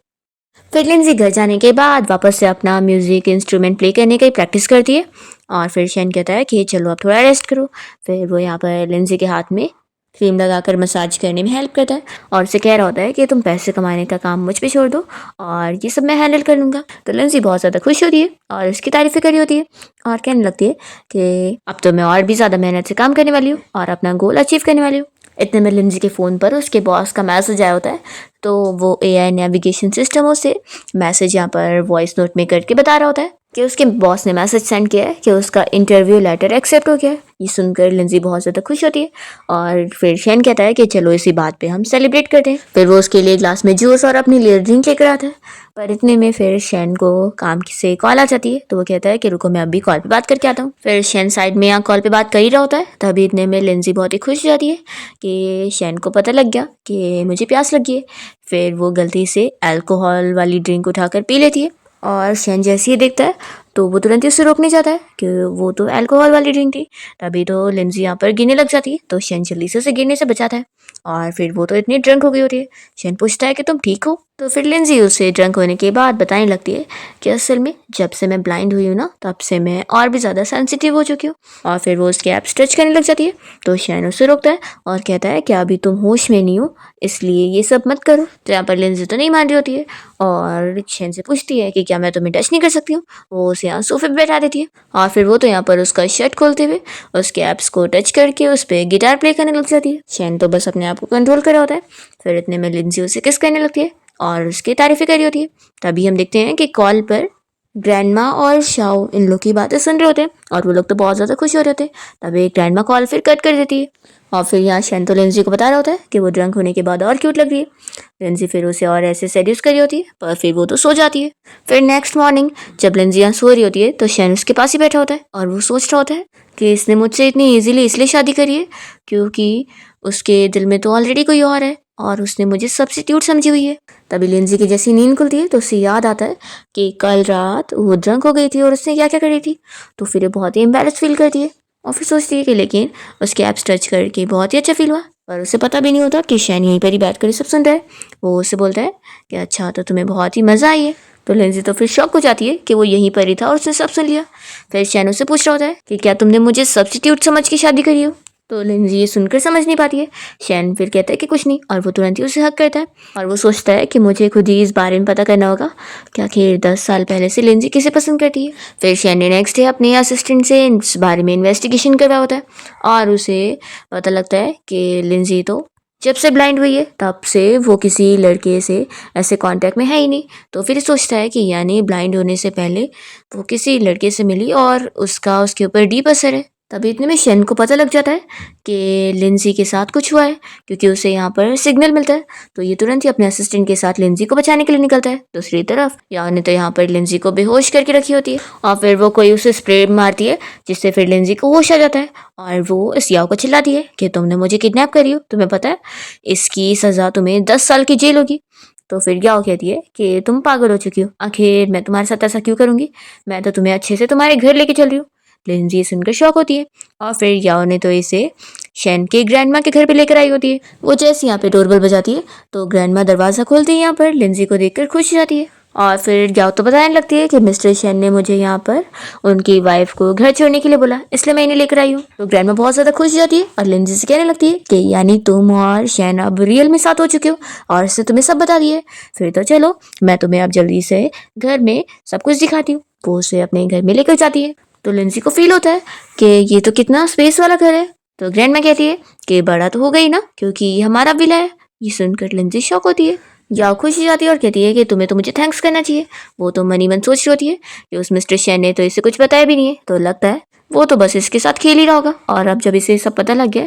फिर लिंजी घर जाने के बाद वापस से अपना म्यूजिक इंस्ट्रूमेंट प्ले करने की प्रैक्टिस करती है और फिर शैन कहता है कि चलो अब थोड़ा रेस्ट करो। फिर वो यहाँ पर लिंजी के हाथ में क्रीम लगाकर मसाज करने में हेल्प करता है और उसे कह रहा होता है कि तुम पैसे कमाने का काम मुझ पे छोड़ दो और ये सब मैं हैंडल कर लूँगा। तो लिंजी बहुत ज़्यादा खुश होती है और उसकी तारीफें करी होती है और कहने लगती है कि अब तो मैं और भी ज़्यादा मेहनत से काम करने वाली हूँ और अपना गोल अचीव करने वाली हूँ। इतने में लिंजी के फ़ोन पर उसके बॉस का मैसेज आया होता है, तो वो एआई नेविगेशन सिस्टम उसे मैसेज यहाँ पर वॉइस नोट में करके बता रहा होता है कि उसके बॉस ने मैसेज सेंड किया है कि उसका इंटरव्यू लेटर एक्सेप्ट हो गया है। ये सुनकर लिंजी बहुत ज़्यादा खुश होती है और फिर शैन कहता है कि चलो इसी बात पे हम सेलिब्रेट करते हैं। फिर वो उसके लिए ग्लास में जूस और अपने लिए ड्रिंक लेकर आता है, पर इतने में फिर शैन को काम से कॉल आ जाती है, तो वो कहता है कि रुको मैं अभी कॉल पे बात करके आता हूँ। फिर शैन साइड में यहाँ कॉल पे बात कर ही रहा होता है, तभी इतने में लिंजी बहुत ही खुश हो जाती है कि शैन को पता लग गया कि मुझे प्यास लगी है। फिर वो गलती से अल्कोहल वाली ड्रिंक उठाकर पी लेती है और शैन जैसे ही देखता है तो वो तुरंत ही उसे रोकने जाता है कि वो तो अल्कोहल वाली ड्रिंक थी। तभी तो लिंजी यहाँ पर गिरने लग जाती है, तो शैन जल्दी से उसे गिरने से बचाता है और फिर वो तो इतनी ड्रंक हो गई होती है। शैन पूछता है कि तुम ठीक हो। तो फिर लिंजी उसे ड्रंक होने के बाद बताने लगती है कि असल में जब से मैं ब्लाइंड हुई हूँ ना, तब से मैं और भी ज़्यादा सेंसिटिव हो चुकी हूँ। और फिर वो उसके ऐप स्ट्रेच करने लग जाती है, तो शैन उसे रोकता है और कहता है कि अभी तुम होश में नहीं हो, इसलिए ये सब मत करो। तो यहाँ पर लिंजी तो नहीं मान रही होती है और शैन से पूछती है कि क्या मैं तुम्हें टच नहीं कर सकती हूँ। वो उसे यहाँ सोफे पे बैठा देती है और फिर वो तो यहाँ पर उसका शर्ट खोलते हुए उसके ऐप्स को टच करके उस पर गिटार प्ले करने लग जाती है। शैन तो बस अपने आप को कंट्रोल कर रहा होता है। फिर इतने में लिंजी उसे किस करने लगती है और उसकी तारीफें करी होती है। तभी हम देखते हैं कि कॉल पर ग्रैंडमा और शाओ इन लोग की बातें सुन रहे होते हैं और वो लोग तो बहुत ज़्यादा खुश हो रहे होते हैं। तभी ग्रैंडमा कॉल फिर कट कर देती है और फिर यहाँ शैन तो लिंजी को बता रहा होता है कि वो ड्रंक होने के बाद और क्यूट लग रही है। लिंजी फिर उसे और ऐसे सेड्यूस करी होती है, पर फिर वो तो सो जाती है। फिर नेक्स्ट मॉर्निंग जब लिंजी यहाँ सो रही होती है तो शैन उसके पास ही बैठा होता है और वो सोच रहा होता है कि इसने मुझसे इतनी ईजिली इसलिए शादी करी है क्योंकि उसके दिल में तो ऑलरेडी कोई और है और उसने मुझे सब्स्टिट्यूट समझी हुई है। तभी लिंजी की जैसी नींद खुलती है तो उसे याद आता है कि कल रात वो ड्रंक हो गई थी और उसने क्या क्या करी थी। तो फिर बहुत ही एम्बेरस फील करती है और फिर सोचती है कि लेकिन उसके ऐप्स टच करके बहुत ही अच्छा फील हुआ, पर उसे पता भी नहीं होता कि शैन यहीं पर ही बैठ कर सब सुन रहा है। वो उससे बोलता है कि अच्छा तो तुम्हें बहुत ही मज़ा आई है। तो लिंजी तो फिर शॉक हो जाती है कि वो यहीं पर ही था और उसने सब सुन लिया। फिर शैन उससे पूछ रहा होता है कि क्या तुमने मुझे सब्स्टिट्यूट समझ के शादी करी हो। तो लिंजी ये सुनकर समझ नहीं पाती है। शैन फिर कहता है कि कुछ नहीं, और वो तुरंत ही उसे हक करता है और वो सोचता है कि मुझे खुद ही इस बारे में पता करना होगा कि आखिर 10 साल पहले से लिंजी किसे पसंद करती है। फिर शैन ने नेक्स्ट डे अपने असिस्टेंट से इस बारे में इन्वेस्टिगेशन करवाया होता है और उसे पता लगता है कि लिंजी तो जब से ब्लाइंड हुई है तब से वो किसी लड़के से ऐसे कांटेक्ट में है ही नहीं। तो फिर सोचता है कि यानी ब्लाइंड होने से पहले वो किसी लड़के से मिली और उसका उसके ऊपर डीप असर है। तभी इतने में शेन को पता लग जाता है कि लिंजी के साथ कुछ हुआ है, क्योंकि उसे यहाँ पर सिग्नल मिलता है। तो ये तुरंत ही अपने असिस्टेंट के साथ लिंजी को बचाने के लिए निकलता है। दूसरी तरफ याओ ने तो यहाँ पर लिंजी को बेहोश करके रखी होती है और फिर वो कोई उसे स्प्रे मारती है जिससे फिर लिंजी को होश आ जाता है और वो इस याओ को चिल्लाती है कि तुमने मुझे किडनैप करी हो, तुम्हें पता है इसकी सज़ा तुम्हें 10 साल की जेल होगी। तो फिर याओ कहती है कि तुम पागल हो चुकी हो, आखिर मैं तुम्हारे साथ ऐसा क्यों करूँगी, मैं तो तुम्हें अच्छे से तुम्हारे घर लेके चल रही हूँ। लिंजी सुनकर शॉक होती है और फिर याओ ने तो इसे शैन के ग्रैंडमा के घर पे लेकर आई होती है। वो जैसे यहाँ पे डोरबेल बजाती है तो ग्रैंडमा दरवाज़ा खोलती है यहाँ पर लिंजी को देखकर खुश हो जाती है और फिर याओ तो बताने लगती है कि मिस्टर शैन ने मुझे यहाँ पर उनकी वाइफ को घर छोड़ने के लिए बोला, इसलिए मैं इन्हें लेकर आई हूँ। तो ग्रैंडमा बहुत ज़्यादा खुश हो जाती है और लिंजी से कहने लगती है कि यानी तुम और शैन अब रियल में साथ हो चुके हो और इससे तुम्हें सब बता दिए, फिर तो चलो मैं तुम्हें अब जल्दी से घर में सब कुछ दिखाती हूँ। वो उसे अपने घर में लेकर जाती है। तो लिंजी को फील होता है कि ये तो कितना स्पेस वाला घर है। तो ग्रैंडमा कहती है कि बड़ा तो हो गई ना, क्योंकि ये हमारा विला है। ये सुनकर लिंजी शॉक होती है। याओ खुश हो जाती है और कहती है कि तुम्हें तो मुझे थैंक्स करना चाहिए। वो तो मनी मन सोच रही होती है कि उस मिस्टर शैन ने तो इसे कुछ बताया भी नहीं है, तो लगता है वो तो बस इसके साथ खेल ही रहा होगा। और अब जब इसे सब पता लग गया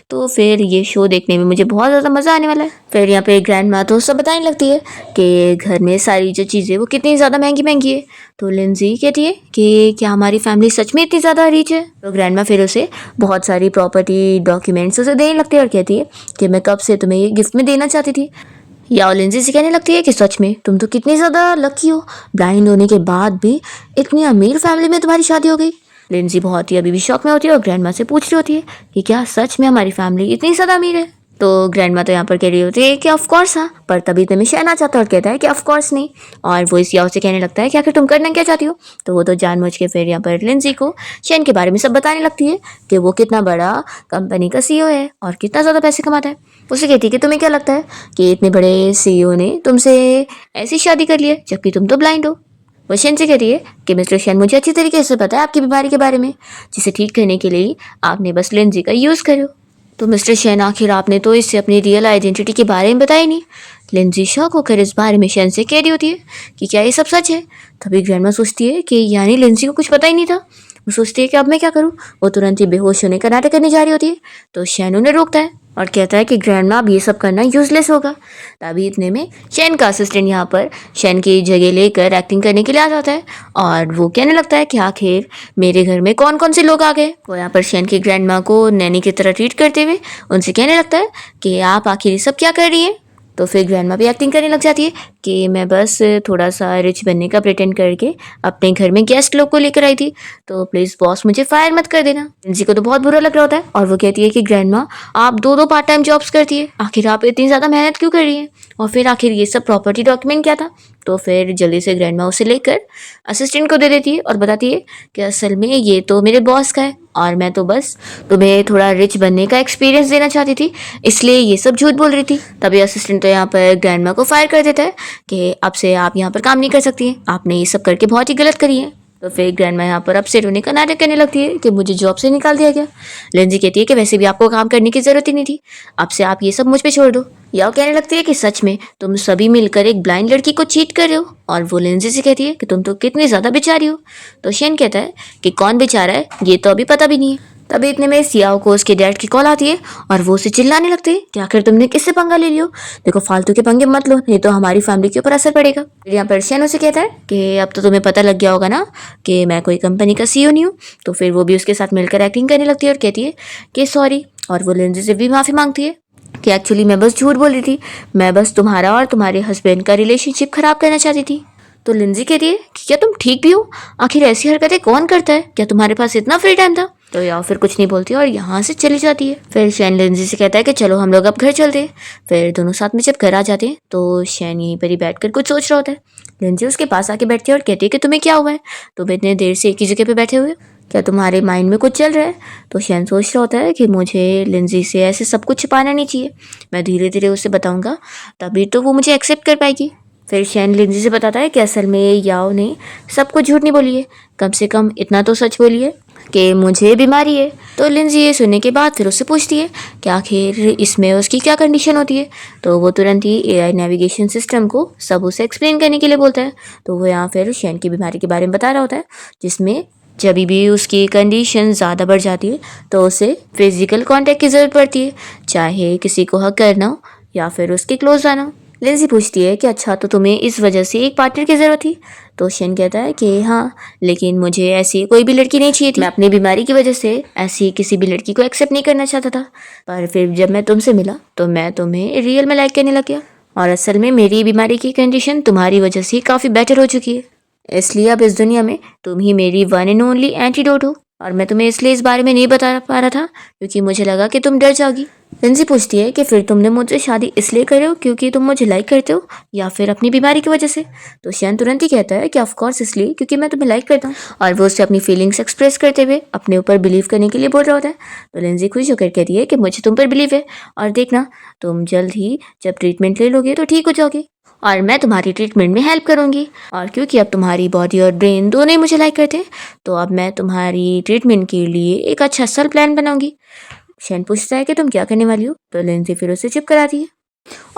तो फिर ये शो देखने में मुझे बहुत ज़्यादा मज़ा आने वाला है। फिर यहाँ पे ग्रैंड माँ तो सब बताने लगती है कि घर में सारी जो चीज़ें वो कितनी ज़्यादा महंगी महंगी है। तो लिंजी कहती है कि क्या हमारी फैमिली सच में इतनी ज़्यादा रिच है। तो ग्रैंड माँ फिर उसे बहुत सारी प्रॉपर्टी डॉक्यूमेंट्स उसे देने लगती है और कहती है कि मैं कब से तुम्हें ये गिफ्ट में देना चाहती थी। याओ लिंजी से कहने लगती है कि सच में तुम तो कितनी ज़्यादा लकी हो, ब्लाइंड होने के बाद भी इतनी अमीर फैमिली में तुम्हारी शादी हो गई। लिंजी बहुत ही अभी भी शौक में होती है और ग्रैंड माँ से पूछ रही होती है कि क्या सच में हमारी फैमिली इतनी ज़्यादा अमीर है। तो ग्रैंड माँ तो यहाँ पर कह रही होती है कि ऑफ कोर्स हाँ, पर तभी तभी शहन आ जाता है और कहता है कि ऑफ कोर्स नहीं। और वो इस याओ से कहने लगता है कि आखिर तुम करना क्या चाहती हो। तो वो तो जानबूझ के फिर यहाँ पर लिंजी को शहन के बारे में सब बताने लगती है कि वो कितना बड़ा कंपनी का सीईओ है और कितना ज़्यादा पैसे कमाता है। उसे कहती है कि तुम्हें क्या लगता है कि इतने बड़े सीईओ ने तुमसे ऐसी शादी कर ली है जबकि तुम तो ब्लाइंड हो। वो शैन से कहती है कि मिस्टर शैन मुझे अच्छी तरीके से पता है आपकी बीमारी के बारे में, जिसे ठीक करने के लिए आपने बस लिंजी का यूज़ करो। तो मिस्टर शैन आखिर आपने तो इससे अपनी रियल आइडेंटिटी के बारे में बताया नहीं। लिंजी शॉक होकर इस बारे में शैन से कह रही होती है कि क्या ये सब सच है। तभी ग्रैंडमा सोचती है कि यानी लिंजी को कुछ पता ही नहीं था। वो सोचती है कि अब मैं क्या करूँ। वो तुरंत ही बेहोश होने का नाटक करने जा रही होती है तो शैन उन्हें रोकता है और कहता है कि ग्रैंडमा अब ये सब करना यूजलेस होगा। तभी इतने में शैन का असिस्टेंट यहाँ पर शैन की जगह लेकर एक्टिंग करने के लिए आ जाता है और वो कहने लगता है कि आखिर मेरे घर में कौन कौन से लोग आ गए। वो यहाँ पर शैन की ग्रैंडमा को नैनी की तरह ट्रीट करते हुए उनसे कहने लगता है कि आप आखिर ये सब क्या कर रही हैं। तो फिर ग्रैंडमा भी एक्टिंग करने लग जाती है कि मैं बस थोड़ा सा रिच बनने का प्रिटेंड करके अपने घर में गेस्ट लोग को लेकर आई थी, तो प्लीज़ बॉस मुझे फायर मत कर देना। लिंजी को तो बहुत बुरा लग रहा होता है और वो कहती है कि ग्रैंडमा आप दो दो पार्ट टाइम जॉब्स करती है, आखिर आप इतनी ज़्यादा मेहनत क्यों कर रही हैं, और फिर आखिर ये सब प्रॉपर्टी डॉक्यूमेंट क्या था। तो फिर जल्दी से ग्रैंडमा उसे लेकर असिस्टेंट को दे देती है और बताती है कि असल में ये तो मेरे बॉस का है और मैं तो बस तुम्हें थोड़ा रिच बनने का एक्सपीरियंस देना चाहती थी, इसलिए ये सब झूठ बोल रही थी। तभी असिस्टेंट तो यहाँ पर ग्रैंडमा को फायर कर देता है कि अब से आप यहाँ पर काम नहीं कर सकती हैं, आपने ये सब करके बहुत ही गलत करी है। तो फिर ग्रैंडमा यहाँ पर अपसेट होने का नाटक करने लगती है कि मुझे जॉब से निकाल दिया गया। लिंजी कहती है कि वैसे भी आपको काम करने की ज़रूरत ही नहीं थी, अब से आप ये सब मुझ पे छोड़ दो। याओ कहने लगती है कि सच में तुम सभी मिलकर एक ब्लाइंड लड़की को चीट कर रहे हो, और वो लिंजी से कहती है कि तुम तो कितनी ज़्यादा बेचारी हो। तो शेन कहता है कि कौन बेचारा है ये तो अभी पता भी नहीं है। तभी इतने में सियाओ को उसके डैड की कॉल आती है और वो उसे चिल्लाने लगते हैं कि आखिर तुमने किससे पंगा ले लियो, देखो फालतू के पंगे मत लो, नहीं तो हमारी फैमिली के ऊपर असर पड़ेगा। फिर यहाँ पर शेन उसे कहता है कि अब तो तुम्हें पता लग गया होगा ना कि मैं कोई कंपनी का सीईओ नहीं हूँ। तो फिर वो भी उसके साथ मिलकर एक्टिंग करने लगती है और कहती है कि सॉरी, और वो लिंजी से भी माफ़ी मांगती है कि एक्चुअली मैं बस झूठ बोल रही थी, मैं बस तुम्हारा और तुम्हारे हस्बैंड का रिलेशनशिप ख़राब करना चाहती थी। तो लिंजी कहती है कि क्या तुम ठीक भी हो, आखिर ऐसी हरकतें कौन करता है, क्या तुम्हारे पास इतना फ्री टाइम था। तो याओ फिर कुछ नहीं बोलती और यहाँ से चली जाती है। फिर शैन लिंजी से कहता है कि चलो हम लोग अब घर चलते हैं। फिर दोनों साथ में जब घर आ जाते हैं तो शैन यहीं पर ही बैठकर कुछ सोच रहा होता है। लिंजी उसके पास आके बैठती है और कहती है कि तुम्हें क्या हुआ है, तुम इतने देर से एक ही जगह पे बैठे हुए। क्या तुम्हारे माइंड में कुछ चल रहा है? तो शैन सोच रहा होता है कि मुझे लिंजी से ऐसे सब कुछ छुपाना नहीं चाहिए, मैं धीरे धीरे उसे बताऊंगा, तभी तो वो मुझे एक्सेप्ट कर पाएगी। फिर शैन लिंजी से बताता है कि असल में याओ ने सब कुछ झूठ नहीं बोली है, कम से कम इतना तो सच बोली है कि मुझे बीमारी है। तो लिंजी ये सुनने के बाद फिर उससे पूछती है कि आखिर इसमें उसकी क्या कंडीशन होती है। तो वो तुरंत ही एआई नेविगेशन सिस्टम को सब उसे एक्सप्लेन करने के लिए बोलता है। तो वो यहाँ फिर शैन की बीमारी के बारे में बता रहा होता है, जिसमें जब भी उसकी कंडीशन ज़्यादा बढ़ जाती है तो उसे फिजिकल कांटेक्ट की ज़रूरत पड़ती है, चाहे किसी को हक करना हो या फिर उसके क्लोज आना हो। लिंजी पूछती है कि अच्छा, तो तुम्हें इस वजह से एक पार्टनर की ज़रूरत थी? तो शेन कहता है कि हाँ, लेकिन मुझे ऐसी कोई भी लड़की नहीं चाहिए थी। मैं अपनी बीमारी की वजह से ऐसी किसी भी लड़की को एक्सेप्ट नहीं करना चाहता था, पर फिर जब मैं तुमसे मिला तो मैं तुम्हें रियल में लाइक करने लग गया, और असल में मेरी बीमारी की कंडीशन तुम्हारी वजह से काफ़ी बेटर हो चुकी है, इसलिए अब इस दुनिया में तुम ही मेरी वन एंड ओनली एंटीडोट हो। और मैं तुम्हें इसलिए इस बारे में नहीं बता पा रहा था क्योंकि मुझे लगा कि तुम डर जाओगी। लिंजी पूछती है कि फिर तुमने मुझसे शादी इसलिए करे हो क्योंकि तुम मुझे लाइक करते हो या फिर अपनी बीमारी की वजह से? तो शैन तुरंत ही कहता है कि ऑफ कोर्स इसलिए क्योंकि मैं तुम्हें लाइक करता हूँ, और वो उससे अपनी फीलिंग्स एक्सप्रेस करते हुए अपने ऊपर बिलीव करने के लिए बोल रहा होता है। तो लिंजी खुश होकर कहती है कि मुझे तुम पर बिलीव है, और देखना तुम जल्द ही जब ट्रीटमेंट ले लोगे तो ठीक हो जाओगे, और मैं तुम्हारी ट्रीटमेंट में हेल्प करूंगी। और क्योंकि अब तुम्हारी बॉडी और ब्रेन दोनों ही मुझे लाइक करते हैं, तो अब मैं तुम्हारी ट्रीटमेंट के लिए एक अच्छा सा प्लान बनाऊंगी। शैन पूछता है कि तुम क्या करने वाली हो? तो लिंजी फिर उसे चुप कराती है,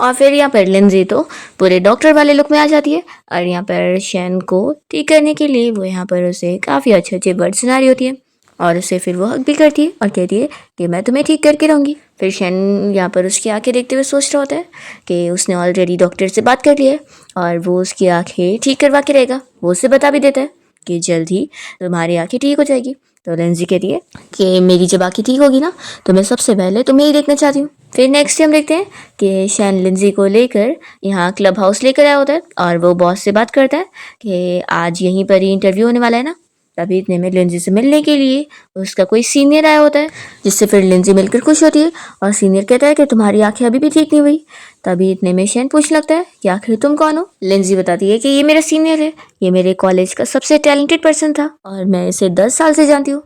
और फिर यहाँ पर लिंजी तो पूरे डॉक्टर वाले लुक में आ जाती है, और यहाँ पर शैन को ठीक करने के लिए वो यहाँ पर उसे काफ़ी अच्छे अच्छे वर्ड सुना रही होती है, और उसे फिर वो हक भी करती है और कहती है कि मैं तुम्हें ठीक करके रहूँगी। फिर शैन यहाँ पर उसकी आंखें देखते हुए सोच रहा होता है कि उसने ऑलरेडी डॉक्टर से बात कर ली है और वो उसकी आंखें ठीक करवा के रहेगा। वो उसे बता भी देता है कि जल्द ही तुम्हारी आंखें ठीक हो जाएगी। तो लिंजी कहती है कि मेरी जब आंखें ठीक होगी ना, तो मैं सबसे पहले तुम्हें ही देखना चाहती हूँ। फिर नेक्स्ट हम देखते हैं कि शैन लिंजी को लेकर यहाँ क्लब हाउस लेकर आया होता है, और वो बॉस से बात करता है कि आज यहीं पर ही इंटरव्यू होने वाला है ना। तभी इतने में लिंजी से मिलने के लिए उसका कोई सीनियर आया होता है, जिससे फिर लिंजी मिलकर खुश होती है, और सीनियर कहता है कि तुम्हारी आंखें अभी भी ठीक नहीं हुई। तभी इतने में शैन पूछने लगता है कि आखिर तुम कौन हो? लिंजी बताती है कि ये मेरा सीनियर है, ये मेरे कॉलेज का सबसे टैलेंटेड पर्सन था और मैं इसे 10 साल से जानती हूँ।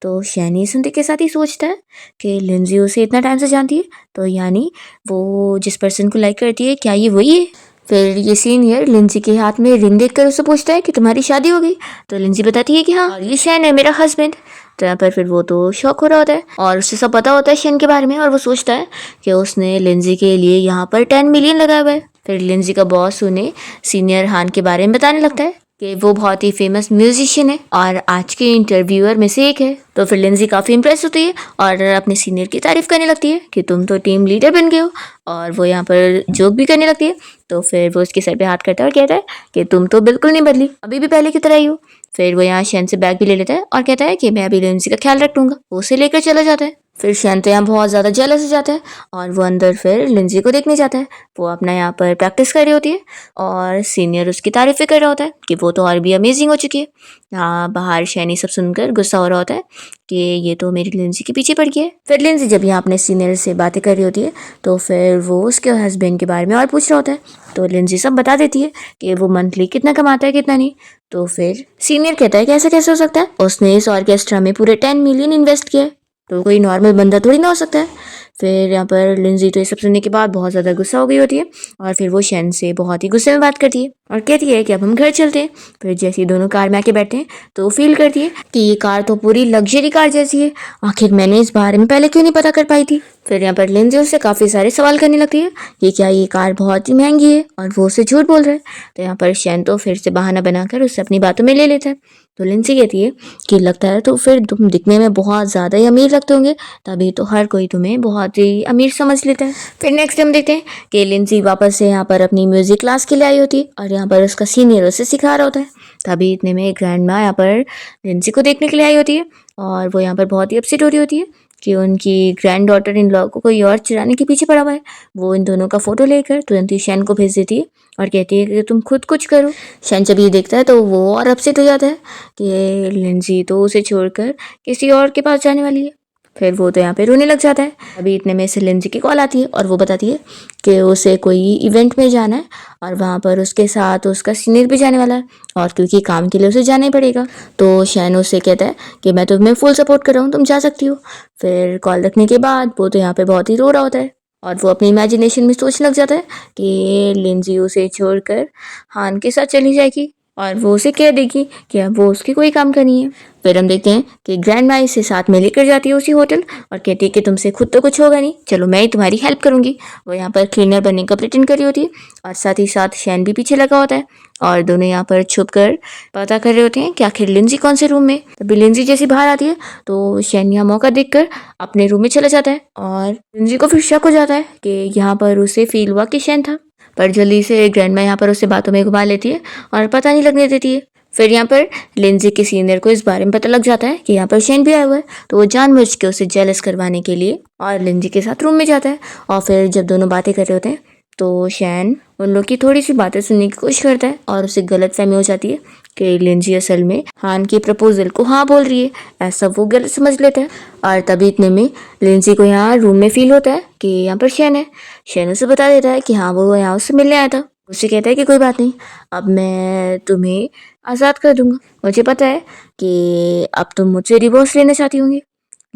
तो शैन ये सुनते के साथ ही सोचता है कि लिंजी उसे इतना टाइम से जानती है, तो यानी वो जिस पर्सन को लाइक करती है, क्या ये वही है? फिर ये सीनियर लिंजी के हाथ में रिंग देखकर उससे पूछता है कि तुम्हारी शादी हो गई? तो लिंजी बताती है कि हाँ, और ये शैन है मेरा हस्बैंड। तो यहाँ पर फिर वो तो शॉक हो रहा होता है, और उसे सब पता होता है शैन के बारे में, और वो सोचता है कि उसने लिंजी के लिए यहाँ पर 10 मिलियन लगाया हुआ है। फिर लिंजी का बॉस उन्हें सीनियर हान के बारे में बताने लगता है कि वो बहुत ही फेमस म्यूजिशियन है और आज के इंटरव्यूअर में से एक है। तो फिर लिंजी काफ़ी इंप्रेस होती है और अपने सीनियर की तारीफ करने लगती है कि तुम तो टीम लीडर बन गए हो, और वो यहाँ पर जोक भी करने लगती है। तो फिर वो उसके सर पे हाथ करता है और कहता है कि तुम तो बिल्कुल नहीं बदली, अभी भी पहले की तरह ही हो। फिर वो यहाँ शैन से बैग भी ले लेता है और कहता है कि मैं अभी लिंजी का ख्याल रख लूँगा। वो उसे लेकर चला जाता है। फिर शैन तो यहाँ बहुत ज़्यादा जेलस हो जाता है, और वो अंदर फिर लिंजी को देखने जाता है। वो अपना यहाँ पर प्रैक्टिस कर रही होती है, और सीनियर उसकी तारीफ़ें कर रहा होता है कि वो तो और भी अमेजिंग हो चुकी है। यहाँ बाहर शैन ये सब सुनकर गुस्सा हो रहा होता है कि ये तो मेरी लिंजी के पीछे पड़ गई है। फिर लिंजी जब यहाँ अपने सीनियर से बातें कर रही होती है, तो फिर वो उसके हस्बैंड के बारे में और पूछ रहा होता है। तो लिंजी सब बता देती है कि वो मंथली कितना कमाता है कितना नहीं। तो फिर सीनियर कहता है कि ऐसा कैसे हो सकता है, उसने इस ऑर्केस्ट्रा में पूरे 10 मिलियन इन्वेस्ट किया है, तो कोई नॉर्मल बंदा थोड़ी ना हो सकता है। फिर यहाँ पर लिंजी तो ये सब सुनने के बाद बहुत ज़्यादा गुस्सा हो गई होती है, और फिर वो शैन से बहुत ही गुस्से में बात करती है और कहती है कि अब हम घर चलते हैं। फिर जैसे ही दोनों कार में आके बैठते हैं, तो फील करती है कि ये कार तो पूरी लग्जरी कार जैसी है, आखिर मैंने इस बारे में पहले क्यों नहीं पता कर पाई थी। फिर यहाँ पर लिंजी उससे काफ़ी सारे सवाल करने लगती है कि क्या ये कार बहुत ही महंगी है, और वो उससे झूठ बोल रहा है। तो यहाँ पर शैन तो फिर से बहाना बनाकर उससे अपनी बातों में ले लेता है। तो लिंजी कहती है कि लगता है तो फिर तुम दिखने में बहुत ज़्यादा ही अमीर लगते होंगे, तभी तो हर कोई तुम्हें बहुत ही अमीर समझ लेता है। फिर नेक्स्ट हम देखते हैं कि लिंजी वापस से यहाँ पर अपनी म्यूजिक क्लास के लिए आई होती है, और यहाँ पर उसका सीनियर उसे सिखा रहा होता है। तभी इतने में ग्रैंड माँ यहाँ पर लिंजी को देखने के लिए आई होती है, और वो यहाँ पर बहुत ही अपसेट हो रही होती है कि उनकी ग्रैंड डॉटर इन लॉ को कोई और चुराने के पीछे पड़ा हुआ है। वो इन दोनों का फोटो लेकर तुरंत ही शैन को भेज देती है और कहती है कि तुम खुद कुछ करो। शैन जब ये देखता है तो वो और अपसेट हो जाता है कि लिंजी तो उसे छोड़कर किसी और के पास जाने वाली है। फिर वो तो यहाँ पे रोने लग जाता है। अभी इतने में से लिंजी की कॉल आती है और वो बताती है कि उसे कोई इवेंट में जाना है और वहाँ पर उसके साथ उसका सीनियर भी जाने वाला है और क्योंकि काम के लिए उसे जाना ही पड़ेगा। तो शैन उससे कहता है कि मैं तुम्हें फुल सपोर्ट कर रहा हूँ, तुम जा सकती हो। फिर कॉल रखने के बाद वो तो यहाँ पे बहुत ही रो रहा होता है और वो अपनी इमेजिनेशन में सोचने लग जाता है कि लिंजी उसे छोड़कर हान के साथ चली जाएगी और वो उसे कह देगी कि अब वो उसकी कोई काम का नहीं है। फिर हम देखते हैं कि ग्रैंड माँ इसे साथ में लेकर जाती है उसी होटल और कहती है कि तुमसे खुद तो कुछ होगा नहीं, चलो मैं ही तुम्हारी हेल्प करूंगी। वो यहाँ पर क्लीनर बनने का प्रिटेंड कर रही होती है और साथ ही साथ शैन भी पीछे लगा होता है और दोनों यहाँ पर छुप कर पता कर रहे होते हैं कि आखिर लिंजी कौन से रूम में। तभी लिंजी जैसी बाहर आती है तो शैन यहाँ मौका देखकर अपने रूम में चला जाता है और लिंजी को फिर शक हो जाता है कि यहाँ पर उसे फील हुआ कि शैन था। पर जल्दी से ग्रैंडमा यहाँ पर उसे बातों में घुमा लेती है और पता नहीं लगने देती है। फिर यहाँ पर लिंजी के सीनियर को इस बारे में पता लग जाता है कि यहाँ पर शैन भी आया हुआ है, तो वो जानबूझ के उसे जेलस करवाने के लिए और लिंजी के साथ रूम में जाता है। और फिर जब दोनों बातें कर रहे होते हैं तो शैन उन लोग की थोड़ी सी बातें सुनने की कोशिश करता है और उसे गलतफहमी हो जाती है कि लिंजी असल में हान के प्रपोजल को हाँ बोल रही है, ऐसा वो गलत समझ लेता है। और तभी इतने में लिंजी को यहाँ रूम में फील होता है कि यहाँ पर शैन है। शैन उसे बता देता है कि हाँ वो यहाँ उससे मिलने आया था। उसे कहता है कि कोई बात नहीं, अब मैं तुम्हें आज़ाद कर दूंगा, मुझे पता है कि अब तुम मुझसे डिवोर्स लेना चाहती होंगी।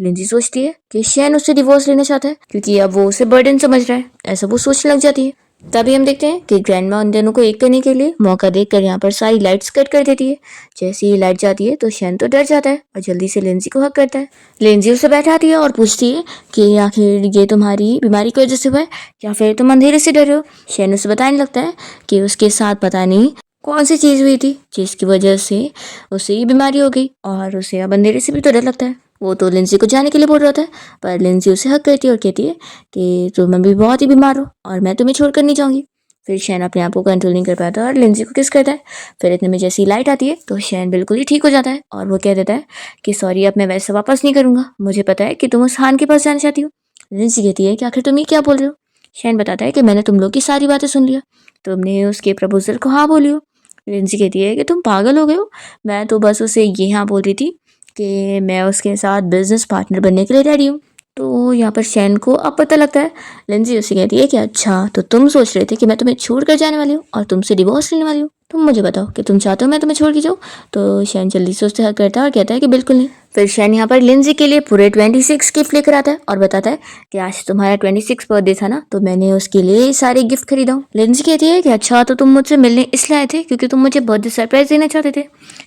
लिंजी सोचती है कि शैन उससे डिवोर्स लेना चाहता है क्योंकि अब वो उसे बर्डन समझ रहा है, ऐसा वो सोचने लग जाती है। तभी हम देखते हैं कि ग्रैंडमा उन दोनों को एक करने के लिए मौका देखकर यहाँ पर सारी लाइट्स कट कर देती है। जैसे ही लाइट जाती है तो शैन तो डर जाता है और जल्दी से लिंजी को हक करता है। लिंजी उसे बैठाती है और पूछती है कि आखिर ये तुम्हारी बीमारी की वजह से हुआ है या फिर तुम अंधेरे से डर रहे हो। शैन उसे बताने लगता है कि उसके साथ पता नहीं कौन सी चीज़ हुई थी जिसकी वजह से उसे ये बीमारी हो गई और उसे अब अंधेरे से भी तो डर लगता है। वो तो लिंजी को जाने के लिए बोल रहा था पर लिंजी उसे हक करती है और कहती है कि तुम अभी बहुत ही बीमार हो और मैं तुम्हें छोड़कर नहीं जाऊंगी। फिर शैन अपने आप को कंट्रोल नहीं कर पाता और लिंजी को किस करता है। फिर इतने में जैसी लाइट आती है तो शैन बिल्कुल ही ठीक हो जाता है और वो कह देता है कि सॉरी, अब मैं वैसे वापस नहीं करूंगा, मुझे पता है कि तुम उस हान के पास जाना चाहती हो। लिंजी कहती है कि आखिर तुम ये क्या बोल रहे हो। शैन बताता है कि मैंने तुम लोग की सारी बातें सुन लिया, तुमने उसके प्रपोजल को हाँ बोली हो। लिंजी कहती है कि तुम पागल हो गए हो, मैं तो बस उसे ये हाँ बोल रही थी कि मैं उसके साथ बिजनेस पार्टनर बनने के लिए रेडी हूँ। तो यहाँ पर शैन को अब पता लगता है। लिंजी उसे कहती है कि अच्छा, तो तुम सोच रहे थे कि मैं तुम्हें छोड़ कर जाने वाली हूँ और तुमसे डिवोर्स लेने वाली हूँ, तुम मुझे बताओ कि तुम चाहते हो मैं तुम्हें छोड़ के जाऊँ। तो शैन जल्दी से उससे हक करता है और कहता है कि बिल्कुल नहीं। फिर शैन यहाँ पर लिंजी के लिए पूरे 26 गिफ्ट लेकर आता है और बताता है कि आज तुम्हारा 26 बर्थडे था ना, तो मैंने उसके लिए सारे गिफ्ट खरीदा हूँ। लिंजी कहती है कि अच्छा, तो तुम मुझसे मिलने इसलिए आए थे क्योंकि तुम मुझे बर्थडे सरप्राइज देना चाहते थे।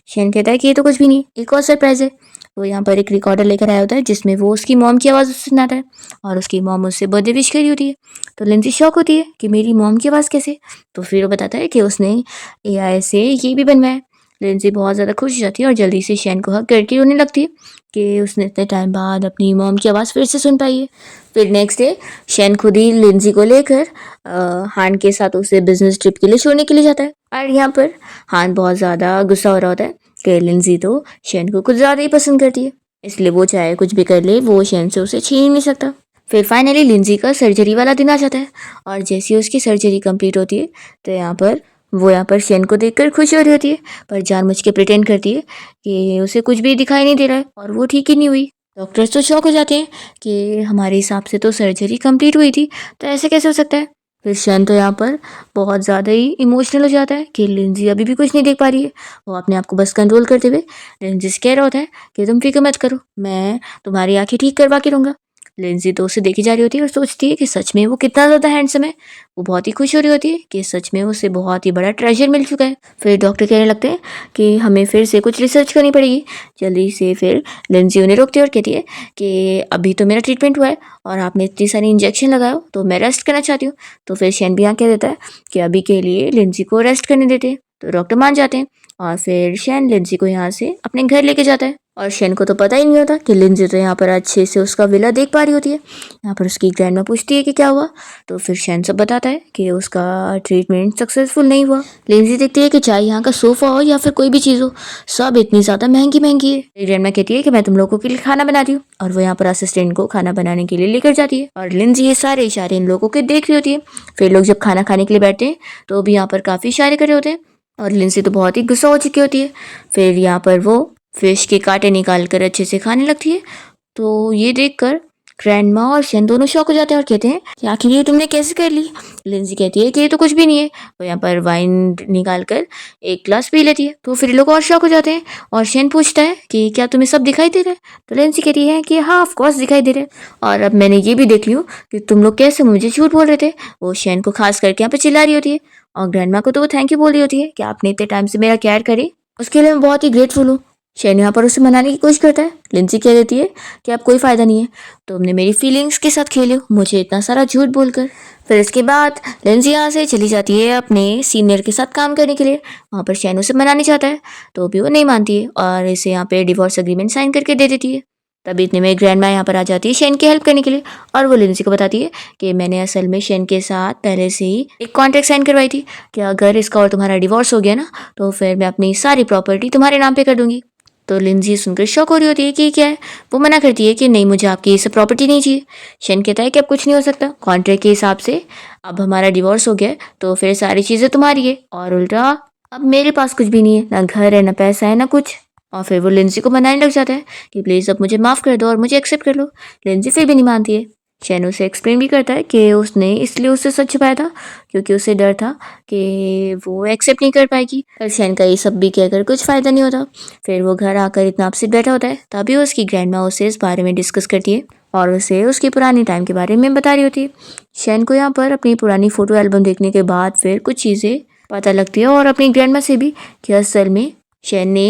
शैन कहता है कि ये तो कुछ भी नहीं, एक और सरप्राइज है। वो यहाँ पर एक रिकॉर्डर लेकर आया होता है जिसमें वो उसकी मॉम की आवाज़ सुनाता है और उसकी मॉम उससे बर्थडे विश करी होती है। तो लिंजी शॉक होती है कि मेरी मॉम की आवाज़ कैसे। तो फिर वो बताता है कि उसने एआई से ये भी बनवाया है। लिंजी बहुत ज़्यादा खुश हो जाती है और जल्दी से शैन को हक करके रोने लगती है कि उसने इतने टाइम बाद अपनी मॉम की आवाज़ फिर से सुन पाई है। फिर नेक्स्ट डे शैन खुद ही लिंजी को लेकर हान के साथ उसे बिजनेस ट्रिप के लिए छोड़ने के लिए जाता है और यहाँ पर हान बहुत ज़्यादा गुस्सा हो रहा होता है कि लिंजी तो शैन को कुछ ज़्यादा ही पसंद करती है, इसलिए वो चाहे कुछ भी कर ले वो शैन से उसे छीन नहीं सकता। फिर फाइनली लिंजी का सर्जरी वाला दिन आ जाता है और जैसे ही उसकी सर्जरी कंप्लीट होती है तो यहाँ पर शैन को देखकर खुश हो रही होती है पर जानबूझ के प्रिटेंड करती है कि उसे कुछ भी दिखाई नहीं दे रहा है और वो ठीक ही नहीं हुई। डॉक्टर्स तो शॉक हो जाते हैं कि हमारे हिसाब से तो सर्जरी कंप्लीट हुई थी, तो ऐसे कैसे हो सकता है। फिर शैन तो यहाँ पर बहुत ज़्यादा ही इमोशनल हो जाता है कि लिंजी अभी भी कुछ नहीं देख पा रही है। वो अपने आप को बस कंट्रोल करते हुए लिंजी से कह रहा होता है कि तुम फिक्र मत करो, मैं तुम्हारी आंखें ठीक करवा के रहूँगा। लिंजी तो उसे देखी जा रही होती है और सोचती है कि सच में वो कितना ज़्यादा हैंडसम है। वो बहुत ही खुश हो रही होती है कि सच में उसे बहुत ही बड़ा ट्रेजर मिल चुका है। फिर डॉक्टर कहने लगते हैं कि हमें फिर से कुछ रिसर्च करनी पड़ेगी। जल्दी से फिर लिंजी उन्हें रोकती है और कहती है कि अभी तो मेरा ट्रीटमेंट हुआ है और आपने इतनी सारी इंजेक्शन लगाओ तो मैं रेस्ट करना चाहती हूँ। तो फिर शैन भी यहाँ कह देता है कि अभी के लिए लिंजी को रेस्ट करने देते हैं। तो डॉक्टर मान जाते हैं और फिर शैन लिंजी को यहाँ से अपने घर लेके जाता है और शैन को तो पता ही नहीं होता कि लिंजी तो यहाँ पर अच्छे से उसका विला देख पा रही होती है। यहाँ पर उसकी ग्रैंडमा पूछती है कि क्या हुआ, तो फिर शैन सब बताता है कि उसका ट्रीटमेंट सक्सेसफुल नहीं हुआ। लिंजी देखती है कि चाहे यहाँ का सोफा हो या फिर कोई भी चीज़ हो, सब इतनी ज़्यादा महंगी महंगी है। ग्रैंडमा कहती है कि मैं तुम लोगों के लिए खाना बना रही हूँ और वो यहाँ पर असिस्टेंट को खाना बनाने के लिए लेकर जाती है और लिंजी ये सारे इशारे इन लोगों के देख रही होती है। फिर लोग जब खाना खाने के लिए बैठते हैं तो भी यहाँ पर काफ़ी इशारे कर रहे होते हैं और लिंजी तो बहुत ही गुस्सा हो चुकी होती है। फिर यहाँ पर वो फिश के कांटे निकाल कर अच्छे से खाने लगती है। तो ये देखकर ग्रैंडमा और शेन दोनों शॉक हो जाते हैं और कहते हैं कि आखिर ये तुमने कैसे कर ली। लिंजी कहती है कि ये तो कुछ भी नहीं है। वो यहाँ पर वाइन निकाल कर एक ग्लास पी लेती है। तो फिर लोग और शॉक हो जाते हैं और शेन पूछता है कि क्या तुम्हें सब दिखाई दे रहा है। तो लिंजी कहती है कि हाँ ऑफ कोर्स दिखाई दे रहा है, और अब मैंने ये भी देख लियो कि तुम लोग कैसे मुझे झूठ बोल रहे थे। वो शेन को खास करके यहाँ पर चिल्ला रही होती है और ग्रैंडमा को तो वो थैंक यू बोल रही होती है कि आपने इतने टाइम से मेरा केयर करे, उसके लिए मैं बहुत ही ग्रेटफुल हूँ। शेन यहाँ पर उसे मनाने की कोशिश करता है। लिंजी कह देती है कि अब कोई फ़ायदा नहीं है, तुमने मेरी फीलिंग्स के साथ खेले हो मुझे इतना सारा झूठ बोलकर। फिर इसके बाद लिंजी यहाँ से चली जाती है अपने सीनियर के साथ काम करने के लिए। वहाँ पर शेन उसे मनाने चाहता है तो भी वो नहीं मानती है और इसे यहाँ पे डिवोर्स एग्रीमेंट साइन करके दे देती है। तभी इतने में ग्रैंडमा यहाँ पर आ जाती है शेन की हेल्प करने के लिए और वो लिंजी को बताती है कि मैंने असल में शेन के साथ पहले से ही एक कॉन्ट्रैक्ट साइन करवाई थी कि अगर इसका और तुम्हारा डिवोर्स हो गया ना तो फिर मैं अपनी सारी प्रॉपर्टी तुम्हारे नाम पे कर दूंगी। तो लिंजी सुनकर शॉक हो रही होती है कि क्या है। वो मना करती है कि नहीं मुझे आपकी ये सब प्रॉपर्टी नहीं चाहिए। शेन कहता है कि अब कुछ नहीं हो सकता, कॉन्ट्रैक्ट के हिसाब से अब हमारा डिवोर्स हो गया है, तो फिर सारी चीज़ें तुम्हारी है और उल्टा अब मेरे पास कुछ भी नहीं है, ना घर है ना पैसा है ना कुछ। और फिर वो लिंजी को मनाने लग जाता है कि प्लीज़ अब मुझे माफ़ कर दो और मुझे एक्सेप्ट कर लो। लिंजी फिर भी नहीं मानती है। शेन उसे एक्सप्लेन भी करता है कि उसने इसलिए उससे सच छुपाया था क्योंकि उसे डर था कि वो एक्सेप्ट नहीं कर पाएगी। पर शेन का ये सब भी कहकर कुछ फ़ायदा नहीं होता। फिर वो घर आकर इतना अपसेट बैठा होता है, तभी उसकी ग्रैंडमा उसे इस बारे में डिस्कस करती है और उसे उसकी पुरानी टाइम के बारे में बता रही होती है। शेन को यहाँ पर अपनी पुरानी फ़ोटो एल्बम देखने के बाद फिर कुछ चीज़ें पता लगती है और अपनी ग्रैंडमा से भी कि असल में शेन ने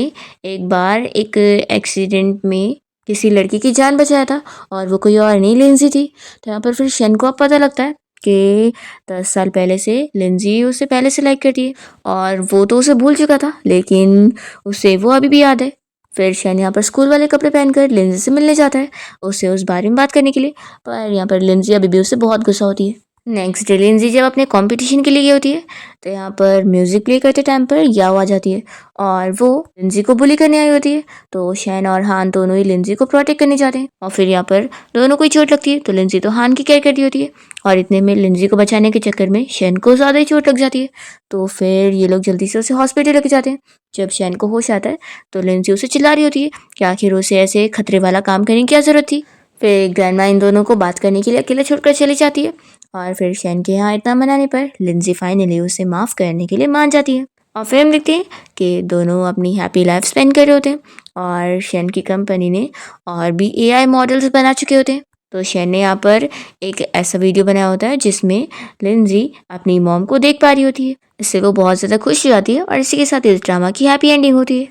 एक बार एक एक्सीडेंट में किसी लड़की की जान बचाया था और वो कोई और नहीं लिंजी थी। तो यहाँ पर फिर शेन को अब पता लगता है कि 10 साल पहले से लिंजी उसे पहले से लाइक करती है और वो तो उसे भूल चुका था लेकिन उसे वो अभी भी याद है। फिर शेन यहाँ पर स्कूल वाले कपड़े पहनकर लिंजी से मिलने जाता है उसे उस बारे में बात करने के लिए, पर यहाँ पर लिंजी अभी भी उससे बहुत गुस्सा होती है। नेक्स्ट डे लिंजी जब अपने कंपटीशन के लिए गई होती है तो यहाँ पर म्यूज़िक प्ले करते टाइम पर याओ आ जाती है और वो लिंजी को बुली करने आई होती है। तो शैन और हान दोनों ही लिंजी को प्रोटेक्ट करने जाते हैं और फिर यहाँ पर दोनों को ही चोट लगती है तो लिंजी तो हान की केयर करती होती है और इतने में लिंजी को बचाने के चक्कर में शैन को ज़्यादा ही चोट लग जाती है। तो फिर ये लोग जल्दी से उसे हॉस्पिटल लेके जाते हैं। जब शैन को होश आता है तो लिंजी उसे चिल्ला रही होती है कि आखिर उसे ऐसे खतरे वाला काम करने की क्या ज़रूरत थी। फिर ग्रैंडमा इन दोनों को बात करने के लिए अकेले छोड़कर चली जाती है और फिर शैन के यहाँ इतना मनाने पर लिंजी फाइनली उसे माफ़ करने के लिए मान जाती है। और फिर हम देखते हैं कि दोनों अपनी हैप्पी लाइफ स्पेंड कर रहे होते हैं और शैन की कंपनी ने और भी एआई मॉडल्स बना चुके होते हैं। तो शैन ने यहाँ पर एक ऐसा वीडियो बनाया होता है जिसमें लिंजी अपनी मॉम को देख पा रही होती है। इससे वो बहुत ज़्यादा खुश हो जाती है और इसी के साथ इस ड्रामा की हैप्पी एंडिंग होती है।